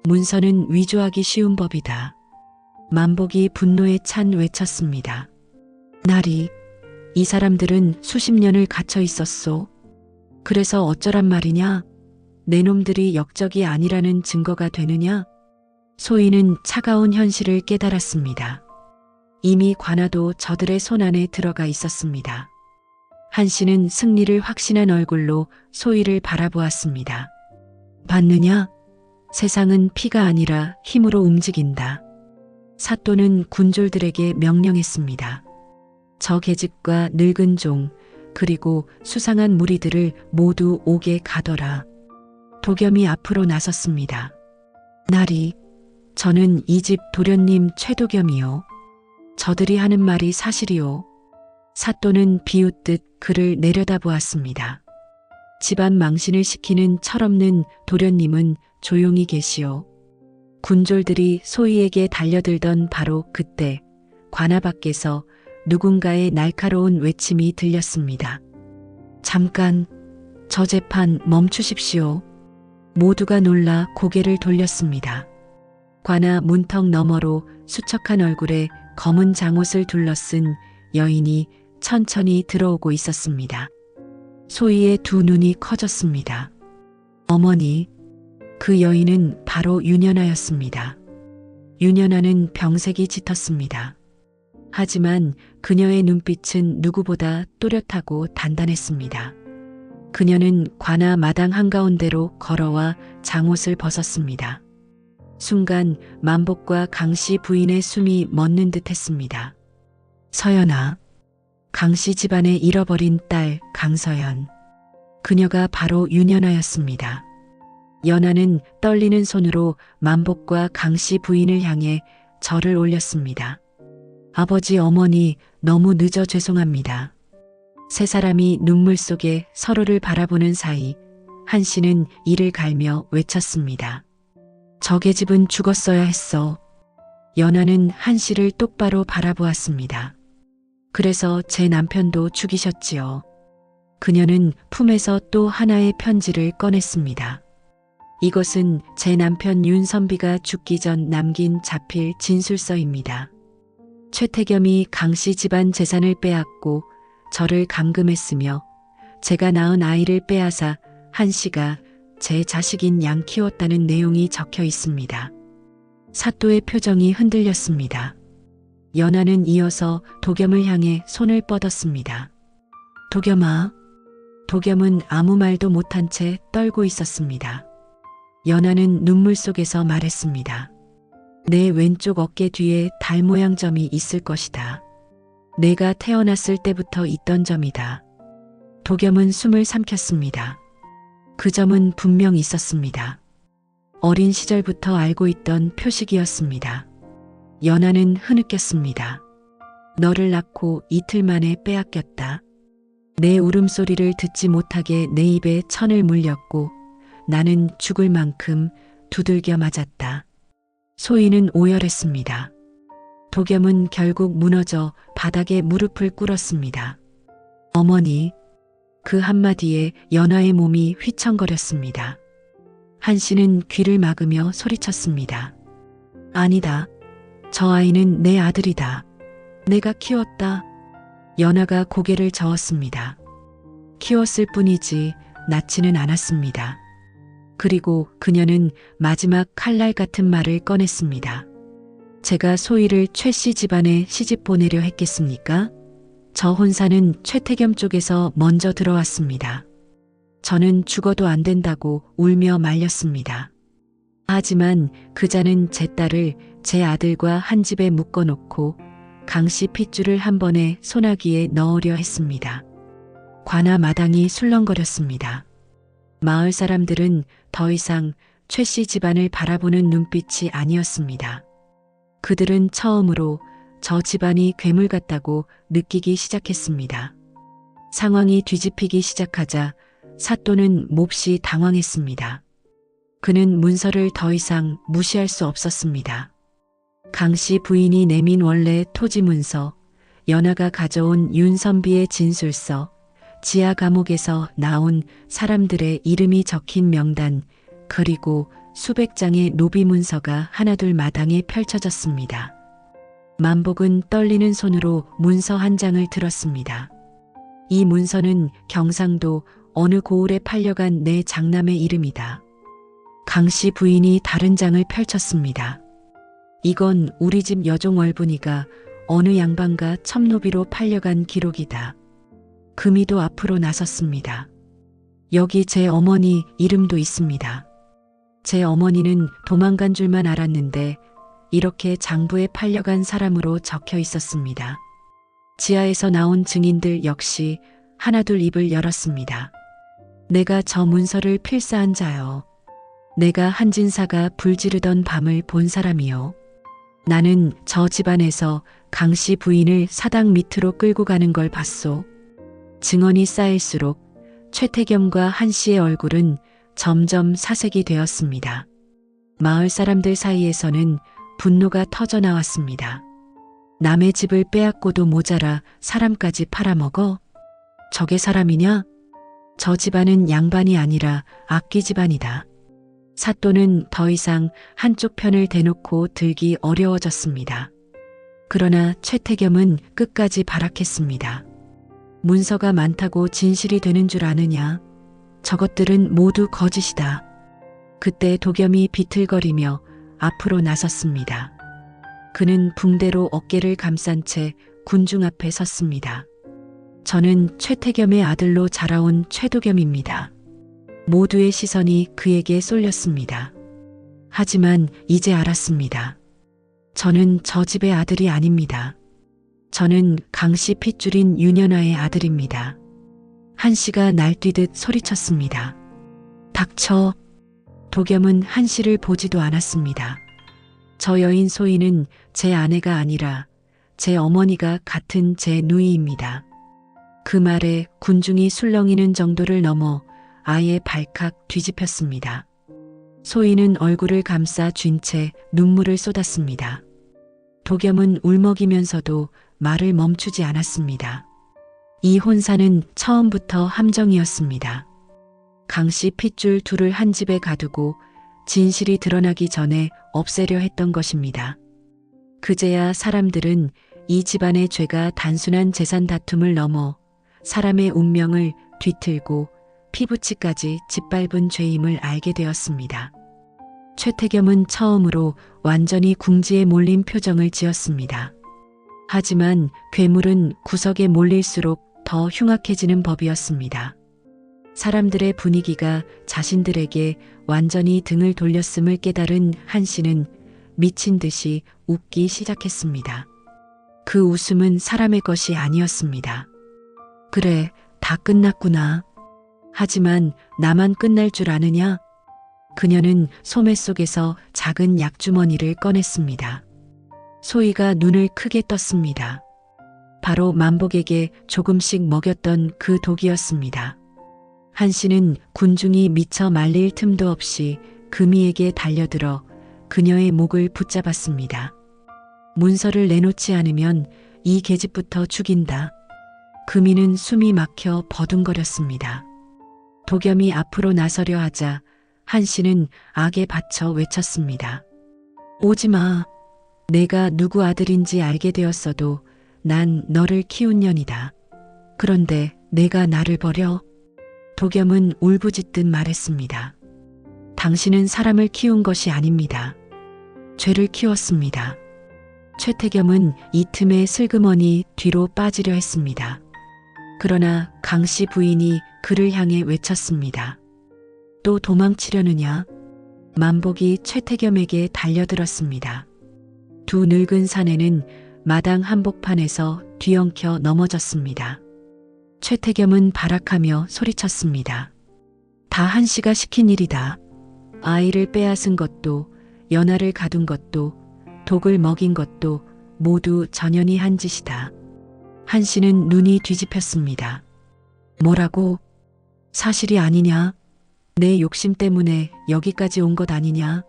문서는 위조하기 쉬운 법이다. 만복이 분노에 찬 외쳤습니다. 나리, 이 사람들은 수십 년을 갇혀 있었소. 그래서 어쩌란 말이냐? 내 놈들이 역적이 아니라는 증거가 되느냐? 소희는 차가운 현실을 깨달았습니다. 이미 관아도 저들의 손안에 들어가 있었습니다. 한 씨는 승리를 확신한 얼굴로 소희를 바라보았습니다. 봤느냐? 세상은 피가 아니라 힘으로 움직인다. 사또는 군졸들에게 명령했습니다. 저 계집과 늙은 종, 그리고 수상한 무리들을 모두 옥에 가둬라. 도겸이 앞으로 나섰습니다. 나리, 저는 이 집 도련님 최도겸이요. 저들이 하는 말이 사실이요. 사또는 비웃듯 그를 내려다보았습니다. 집안 망신을 시키는 철없는 도련님은 조용히 계시오. 군졸들이 소희에게 달려들던 바로 그때 관아 밖에서 누군가의 날카로운 외침이 들렸습니다. 잠깐, 저 재판 멈추십시오. 모두가 놀라 고개를 돌렸습니다. 관아 문턱 너머로 수척한 얼굴에 검은 장옷을 둘러쓴 여인이 천천히 들어오고 있었습니다. 소희의 두 눈이 커졌습니다. 어머니, 그 여인은 바로 윤연아였습니다. 윤연아는 병색이 짙었습니다. 하지만 그녀의 눈빛은 누구보다 또렷하고 단단했습니다. 그녀는 관아 마당 한가운데로 걸어와 장옷을 벗었습니다. 순간 만복과 강씨 부인의 숨이 멎는 듯 했습니다. 서연아, 강씨 집안의 잃어버린 딸 강서연. 그녀가 바로 윤연아였습니다. 연아는 떨리는 손으로 만복과 강씨 부인을 향해 절을 올렸습니다. 아버지, 어머니, 너무 늦어 죄송합니다. 세 사람이 눈물 속에 서로를 바라보는 사이 한 씨는 이를 갈며 외쳤습니다. 저 계집은 죽었어야 했어. 연아는 한 씨를 똑바로 바라보았습니다. 그래서 제 남편도 죽이셨지요. 그녀는 품에서 또 하나의 편지를 꺼냈습니다. 이것은 제 남편 윤선비가 죽기 전 남긴 자필 진술서입니다. 최태겸이 강씨 집안 재산을 빼앗고 저를 감금했으며 제가 낳은 아이를 빼앗아 한 씨가 제 자식인 양 키웠다는 내용이 적혀 있습니다. 사또의 표정이 흔들렸습니다. 연아는 이어서 도겸을 향해 손을 뻗었습니다. 도겸아. 도겸은 아무 말도 못한 채 떨고 있었습니다. 연아는 눈물 속에서 말했습니다. 내 왼쪽 어깨 뒤에 달 모양 점이 있을 것이다. 내가 태어났을 때부터 있던 점이다. 도겸은 숨을 삼켰습니다. 그 점은 분명 있었습니다. 어린 시절부터 알고 있던 표식이었습니다. 연아는 흐느꼈습니다. 너를 낳고 이틀 만에 빼앗겼다. 내 울음소리를 듣지 못하게 내 입에 천을 물렸고 나는 죽을 만큼 두들겨 맞았다. 소희는 오열했습니다. 도겸은 결국 무너져 바닥에 무릎을 꿇었습니다. 어머니, 그 한마디에 연아의 몸이 휘청거렸습니다. 한 씨는 귀를 막으며 소리쳤습니다. 아니다. 저 아이는 내 아들이다. 내가 키웠다. 연아가 고개를 저었습니다. 키웠을 뿐이지 낳지는 않았습니다. 그리고 그녀는 마지막 칼날 같은 말을 꺼냈습니다. 제가 소희를 최 씨 집안에 시집 보내려 했겠습니까? 저 혼사는 최태겸 쪽에서 먼저 들어왔습니다. 저는 죽어도 안 된다고 울며 말렸습니다. 하지만 그자는 제 딸을 제 아들과 한 집에 묶어놓고 강씨 핏줄을 한 번에 소나기에 넣으려 했습니다. 관아 마당이 술렁거렸습니다. 마을 사람들은 더 이상 최 씨 집안을 바라보는 눈빛이 아니었습니다. 그들은 처음으로 저 집안이 괴물 같다고 느끼기 시작했습니다. 상황이 뒤집히기 시작하자 사또는 몹시 당황했습니다. 그는 문서를 더 이상 무시할 수 없었습니다. 강씨 부인이 내민 원래 토지 문서, 연하가 가져온 윤선비의 진술서, 지하 감옥에서 나온 사람들의 이름이 적힌 명단, 그리고 수백 장의 노비 문서가 하나둘 마당에 펼쳐졌습니다. 만복은 떨리는 손으로 문서 한 장을 들었습니다. 이 문서는 경상도 어느 고을에 팔려간 내 장남의 이름이다. 강씨 부인이 다른 장을 펼쳤습니다. 이건 우리 집 여종 얼분이가 어느 양반과 첩노비로 팔려간 기록이다. 금이도 앞으로 나섰습니다. 여기 제 어머니 이름도 있습니다. 제 어머니는 도망간 줄만 알았는데 이렇게 장부에 팔려간 사람으로 적혀 있었습니다. 지하에서 나온 증인들 역시 하나둘 입을 열었습니다. 내가 저 문서를 필사한 자요. 내가 한진사가 불지르던 밤을 본 사람이요. 나는 저 집안에서 강씨 부인을 사당 밑으로 끌고 가는 걸 봤소. 증언이 쌓일수록 최태겸과 한씨의 얼굴은 점점 사색이 되었습니다. 마을 사람들 사이에서는 분노가 터져 나왔습니다. 남의 집을 빼앗고도 모자라 사람까지 팔아먹어? 저게 사람이냐? 저 집안은 양반이 아니라 악귀 집안이다. 사또는 더 이상 한쪽 편을 대놓고 들기 어려워졌습니다. 그러나 최태겸은 끝까지 발악했습니다. 문서가 많다고 진실이 되는 줄 아느냐? 저것들은 모두 거짓이다. 그때 도겸이 비틀거리며 앞으로 나섰습니다. 그는 붕대로 어깨를 감싼 채 군중 앞에 섰습니다. 저는 최태겸의 아들로 자라온 최도겸입니다. 모두의 시선이 그에게 쏠렸습니다. 하지만 이제 알았습니다. 저는 저 집의 아들이 아닙니다. 저는 강씨 핏줄인 윤연아의 아들입니다. 한씨가 날뛰듯 소리쳤습니다. 닥쳐. 도겸은 한씨를 보지도 않았습니다. 저 여인 소희는 제 아내가 아니라 제 어머니가 같은 제 누이입니다. 그 말에 군중이 술렁이는 정도를 넘어 아예 발칵 뒤집혔습니다. 소희는 얼굴을 감싸 쥔 채 눈물을 쏟았습니다. 도겸은 울먹이면서도 말을 멈추지 않았습니다. 이 혼사는 처음부터 함정이었습니다. 강씨 핏줄 둘을 한 집에 가두고 진실이 드러나기 전에 없애려 했던 것입니다. 그제야 사람들은 이 집안의 죄가 단순한 재산 다툼을 넘어 사람의 운명을 뒤틀고 피부치까지 짓밟은 죄임을 알게 되었습니다. 최태겸은 처음으로 완전히 궁지에 몰린 표정을 지었습니다. 하지만 괴물은 구석에 몰릴수록 더 흉악해지는 법이었습니다. 사람들의 분위기가 자신들에게 완전히 등을 돌렸음을 깨달은 한씨는 미친 듯이 웃기 시작했습니다. 그 웃음은 사람의 것이 아니었습니다. 그래, 다 끝났구나. 하지만 나만 끝날 줄 아느냐? 그녀는 소매 속에서 작은 약주머니를 꺼냈습니다. 소희가 눈을 크게 떴습니다. 바로 만복에게 조금씩 먹였던 그 독이었습니다. 한씨는 군중이 미쳐 말릴 틈도 없이 금이에게 달려들어 그녀의 목을 붙잡았습니다. 문서를 내놓지 않으면 이 계집부터 죽인다. 금이는 숨이 막혀 버둥거렸습니다. 도겸이 앞으로 나서려 하자 한씨는 악에 받쳐 외쳤습니다. 오지 마. 내가 누구 아들인지 알게 되었어도 난 너를 키운 년이다. 그런데 내가 나를 버려? 도겸은 울부짖듯 말했습니다. 당신은 사람을 키운 것이 아닙니다. 죄를 키웠습니다. 최태겸은 이 틈에 슬그머니 뒤로 빠지려 했습니다. 그러나 강씨 부인이 그를 향해 외쳤습니다. 또 도망치려느냐? 만복이 최태겸에게 달려들었습니다. 두 늙은 사내는 마당 한복판에서 뒤엉켜 넘어졌습니다. 최태겸은 발악하며 소리쳤습니다. 다 한씨가 시킨 일이다. 아이를 빼앗은 것도, 연하를 가둔 것도, 독을 먹인 것도 모두 전현이 한 짓이다. 한씨는 눈이 뒤집혔습니다. 뭐라고? 사실이 아니냐? 내 욕심 때문에 여기까지 온 것 아니냐?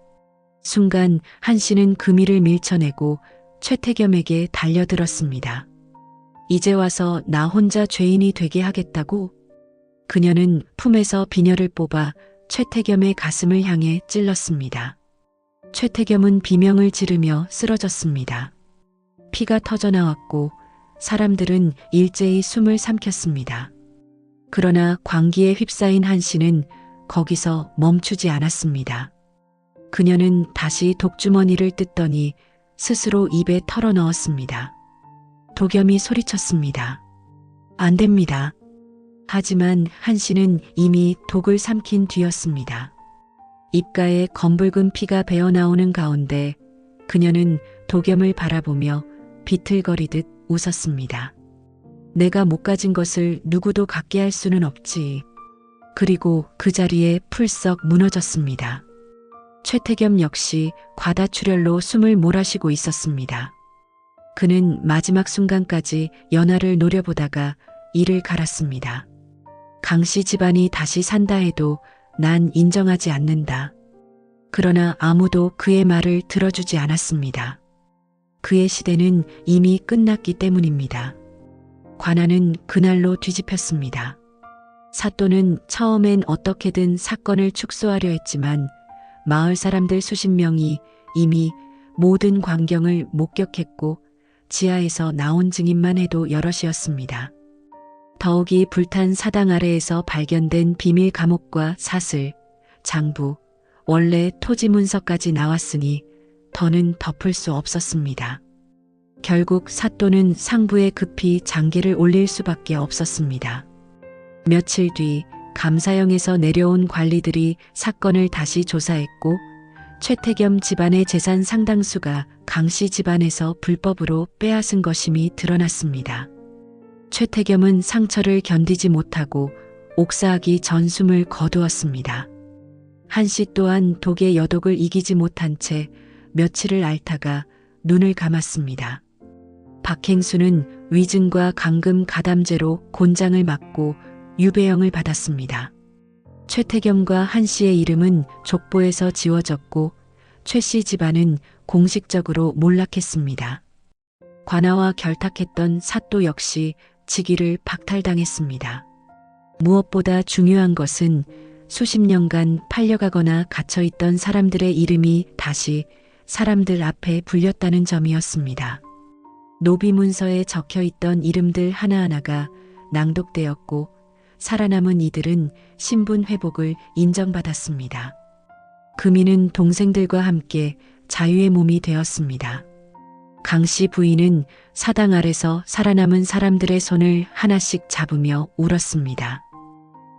순간 한씨는 금이를 밀쳐내고 최태겸에게 달려들었습니다. 이제 와서 나 혼자 죄인이 되게 하겠다고? 그녀는 품에서 비녀를 뽑아 최태겸의 가슴을 향해 찔렀습니다. 최태겸은 비명을 지르며 쓰러졌습니다. 피가 터져나왔고 사람들은 일제히 숨을 삼켰습니다. 그러나 광기에 휩싸인 한씨는 거기서 멈추지 않았습니다. 그녀는 다시 독주머니를 뜯더니 스스로 입에 털어 넣었습니다. 도겸이 소리쳤습니다. 안 됩니다. 하지만 한씨는 이미 독을 삼킨 뒤였습니다. 입가에 검붉은 피가 배어나오는 가운데 그녀는 도겸을 바라보며 비틀거리듯 웃었습니다. 내가 못 가진 것을 누구도 갖게 할 수는 없지. 그리고 그 자리에 풀썩 무너졌습니다. 최태겸 역시 과다출혈로 숨을 몰아쉬고 있었습니다. 그는 마지막 순간까지 연하를 노려보다가 이를 갈았습니다. 강씨 집안이 다시 산다 해도 난 인정하지 않는다. 그러나 아무도 그의 말을 들어주지 않았습니다. 그의 시대는 이미 끝났기 때문입니다. 관아는 그날로 뒤집혔습니다. 사또는 처음엔 어떻게든 사건을 축소하려 했지만 마을 사람들 수십 명이 이미 모든 광경을 목격했고 지하에서 나온 증인만 해도 여럿이었습니다. 더욱이 불탄 사당 아래에서 발견된 비밀 감옥과 사슬, 장부, 원래 토지 문서까지 나왔으니 더는 덮을 수 없었습니다. 결국 사또는 상부에 급히 장계를 올릴 수밖에 없었습니다. 며칠 뒤 감사영에서 내려온 관리들이 사건을 다시 조사했고 최태겸 집안의 재산 상당수가 강씨 집안에서 불법으로 빼앗은 것임이 드러났습니다. 최태겸은 상처를 견디지 못하고 옥사하기 전 숨을 거두었습니다. 한씨 또한 독의 여독을 이기지 못한 채 며칠을 앓다가 눈을 감았습니다. 박행수는 위증과 강금 가담죄로 곤장을 맞고 유배형을 받았습니다. 최태겸과 한씨의 이름은 족보에서 지워졌고 최씨 집안은 공식적으로 몰락했습니다. 관아와 결탁했던 사또 역시 직위를 박탈당했습니다. 무엇보다 중요한 것은 수십 년간 팔려가거나 갇혀있던 사람들의 이름이 다시 사람들 앞에 불렸다는 점이었습니다. 노비 문서에 적혀있던 이름들 하나하나가 낭독되었고 살아남은 이들은 신분 회복을 인정받았습니다. 금이는 동생들과 함께 자유의 몸이 되었습니다. 강씨 부인은 사당 아래서 살아남은 사람들의 손을 하나씩 잡으며 울었습니다.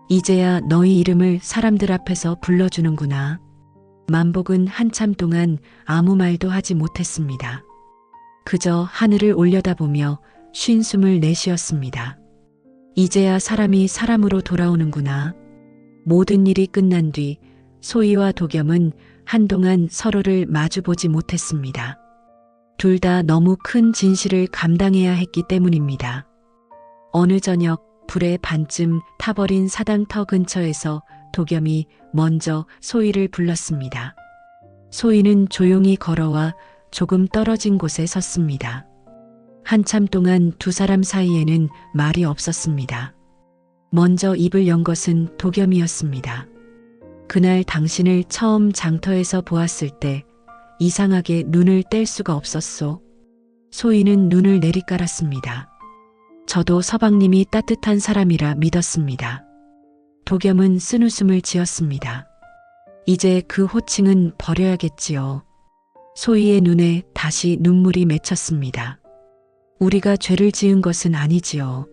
이제야 너희 이름을 사람들 앞에서 불러주는구나. 만복은 한참 동안 아무 말도 하지 못했습니다. 그저 하늘을 올려다보며 쉰 숨을 내쉬었습니다. 이제야 사람이 사람으로 돌아오는구나. 모든 일이 끝난 뒤 소희와 도겸은 한동안 서로를 마주보지 못했습니다. 둘 다 너무 큰 진실을 감당해야 했기 때문입니다. 어느 저녁 불의 반쯤 타버린 사당터 근처에서 도겸이 먼저 소희를 불렀습니다. 소희는 조용히 걸어와 조금 떨어진 곳에 섰습니다. 한참 동안 두 사람 사이에는 말이 없었습니다. 먼저 입을 연 것은 도겸이었습니다. 그날 당신을 처음 장터에서 보았을 때 이상하게 눈을 뗄 수가 없었소. 소희는 눈을 내리깔았습니다. 저도 서방님이 따뜻한 사람이라 믿었습니다. 도겸은 쓴웃음을 지었습니다. 이제 그 호칭은 버려야겠지요. 소희의 눈에 다시 눈물이 맺혔습니다. 우리가 죄를 지은 것은 아니지요.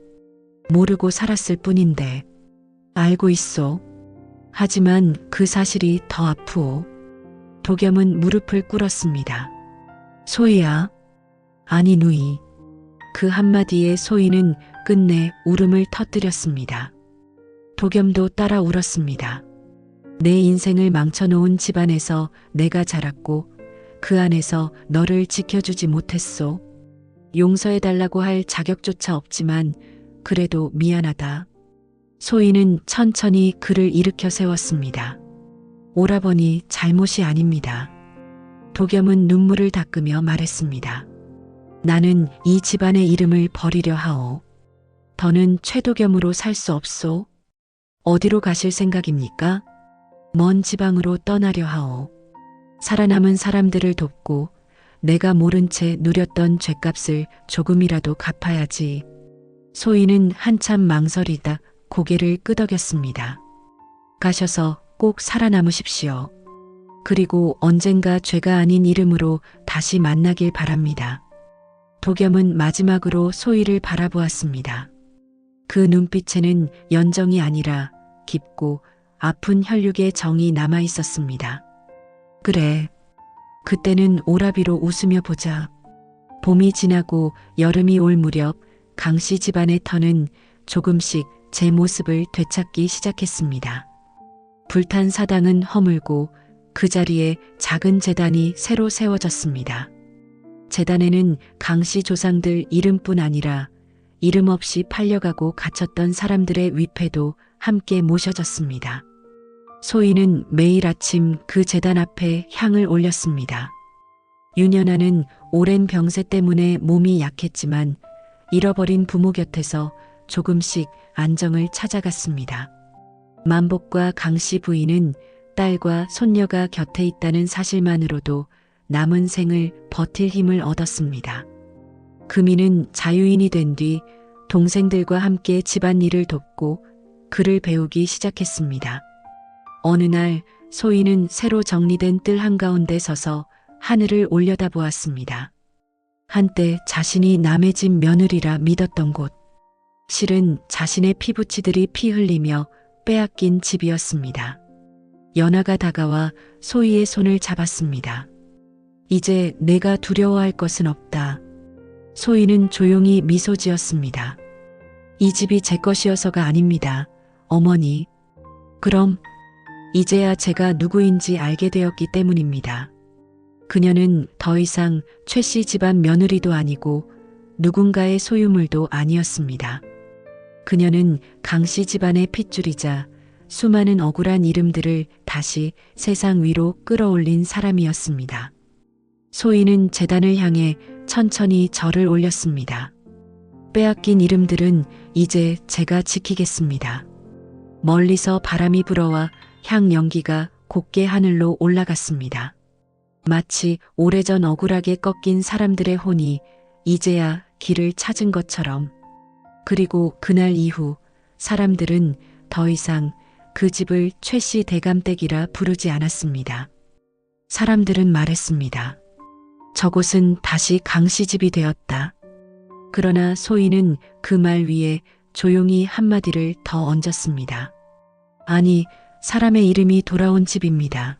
모르고 살았을 뿐인데 알고 있소. 하지만 그 사실이 더 아프오. 도겸은 무릎을 꿇었습니다. 소희야. 아니 누이. 그 한마디에 소희는 끝내 울음을 터뜨렸습니다. 도겸도 따라 울었습니다. 내 인생을 망쳐놓은 집안에서 내가 자랐고 그 안에서 너를 지켜주지 못했소. 용서해달라고 할 자격조차 없지만 그래도 미안하다. 소희는 천천히 그를 일으켜 세웠습니다. 오라버니 잘못이 아닙니다. 도겸은 눈물을 닦으며 말했습니다. 나는 이 집안의 이름을 버리려 하오. 더는 최도겸으로 살 수 없소. 어디로 가실 생각입니까? 먼 지방으로 떠나려 하오. 살아남은 사람들을 돕고 내가 모른 채 누렸던 죗값을 조금이라도 갚아야지. 소희는 한참 망설이다 고개를 끄덕였습니다. 가셔서 꼭 살아남으십시오. 그리고 언젠가 죄가 아닌 이름으로 다시 만나길 바랍니다. 도겸은 마지막으로 소희를 바라보았습니다. 그 눈빛에는 연정이 아니라 깊고 아픈 혈육의 정이 남아 있었습니다. 그래. 그때는 오라비로 웃으며 보자. 봄이 지나고 여름이 올 무렵 강씨 집안의 터는 조금씩 제 모습을 되찾기 시작했습니다. 불탄 사당은 허물고 그 자리에 작은 제단이 새로 세워졌습니다. 제단에는 강씨 조상들 이름뿐 아니라 이름 없이 팔려가고 갇혔던 사람들의 위패도 함께 모셔졌습니다. 소희는 매일 아침 그 제단 앞에 향을 올렸습니다. 윤연아는 오랜 병세 때문에 몸이 약했지만 잃어버린 부모 곁에서 조금씩 안정을 찾아갔습니다. 만복과 강씨 부인은 딸과 손녀가 곁에 있다는 사실만으로도 남은 생을 버틸 힘을 얻었습니다. 금이는 자유인이 된 뒤 동생들과 함께 집안일을 돕고 글을 배우기 시작했습니다. 어느 날 소희는 새로 정리된 뜰 한가운데 서서 하늘을 올려다보았습니다. 한때 자신이 남의 집 며느리라 믿었던 곳. 실은 자신의 피부치들이 피 흘리며 빼앗긴 집이었습니다. 연하가 다가와 소희의 손을 잡았습니다. 이제 내가 두려워할 것은 없다. 소희는 조용히 미소 지었습니다. 이 집이 제 것이어서가 아닙니다. 어머니. 그럼 이제야 제가 누구인지 알게 되었기 때문입니다. 그녀는 더 이상 최 씨 집안 며느리도 아니고 누군가의 소유물도 아니었습니다. 그녀는 강 씨 집안의 핏줄이자 수많은 억울한 이름들을 다시 세상 위로 끌어올린 사람이었습니다. 소희는 제단을 향해 천천히 절을 올렸습니다. 빼앗긴 이름들은 이제 제가 지키겠습니다. 멀리서 바람이 불어와 향 연기가 곱게 하늘로 올라갔습니다. 마치 오래전 억울하게 꺾인 사람들의 혼이 이제야 길을 찾은 것처럼. 그리고 그날 이후 사람들은 더 이상 그 집을 최씨 대감댁이라 부르지 않았습니다. 사람들은 말했습니다. 저곳은 다시 강씨 집이 되었다. 그러나 소희는 그 말 위에 조용히 한마디를 더 얹었습니다. 아니, 사람의 이름이 돌아온 집입니다.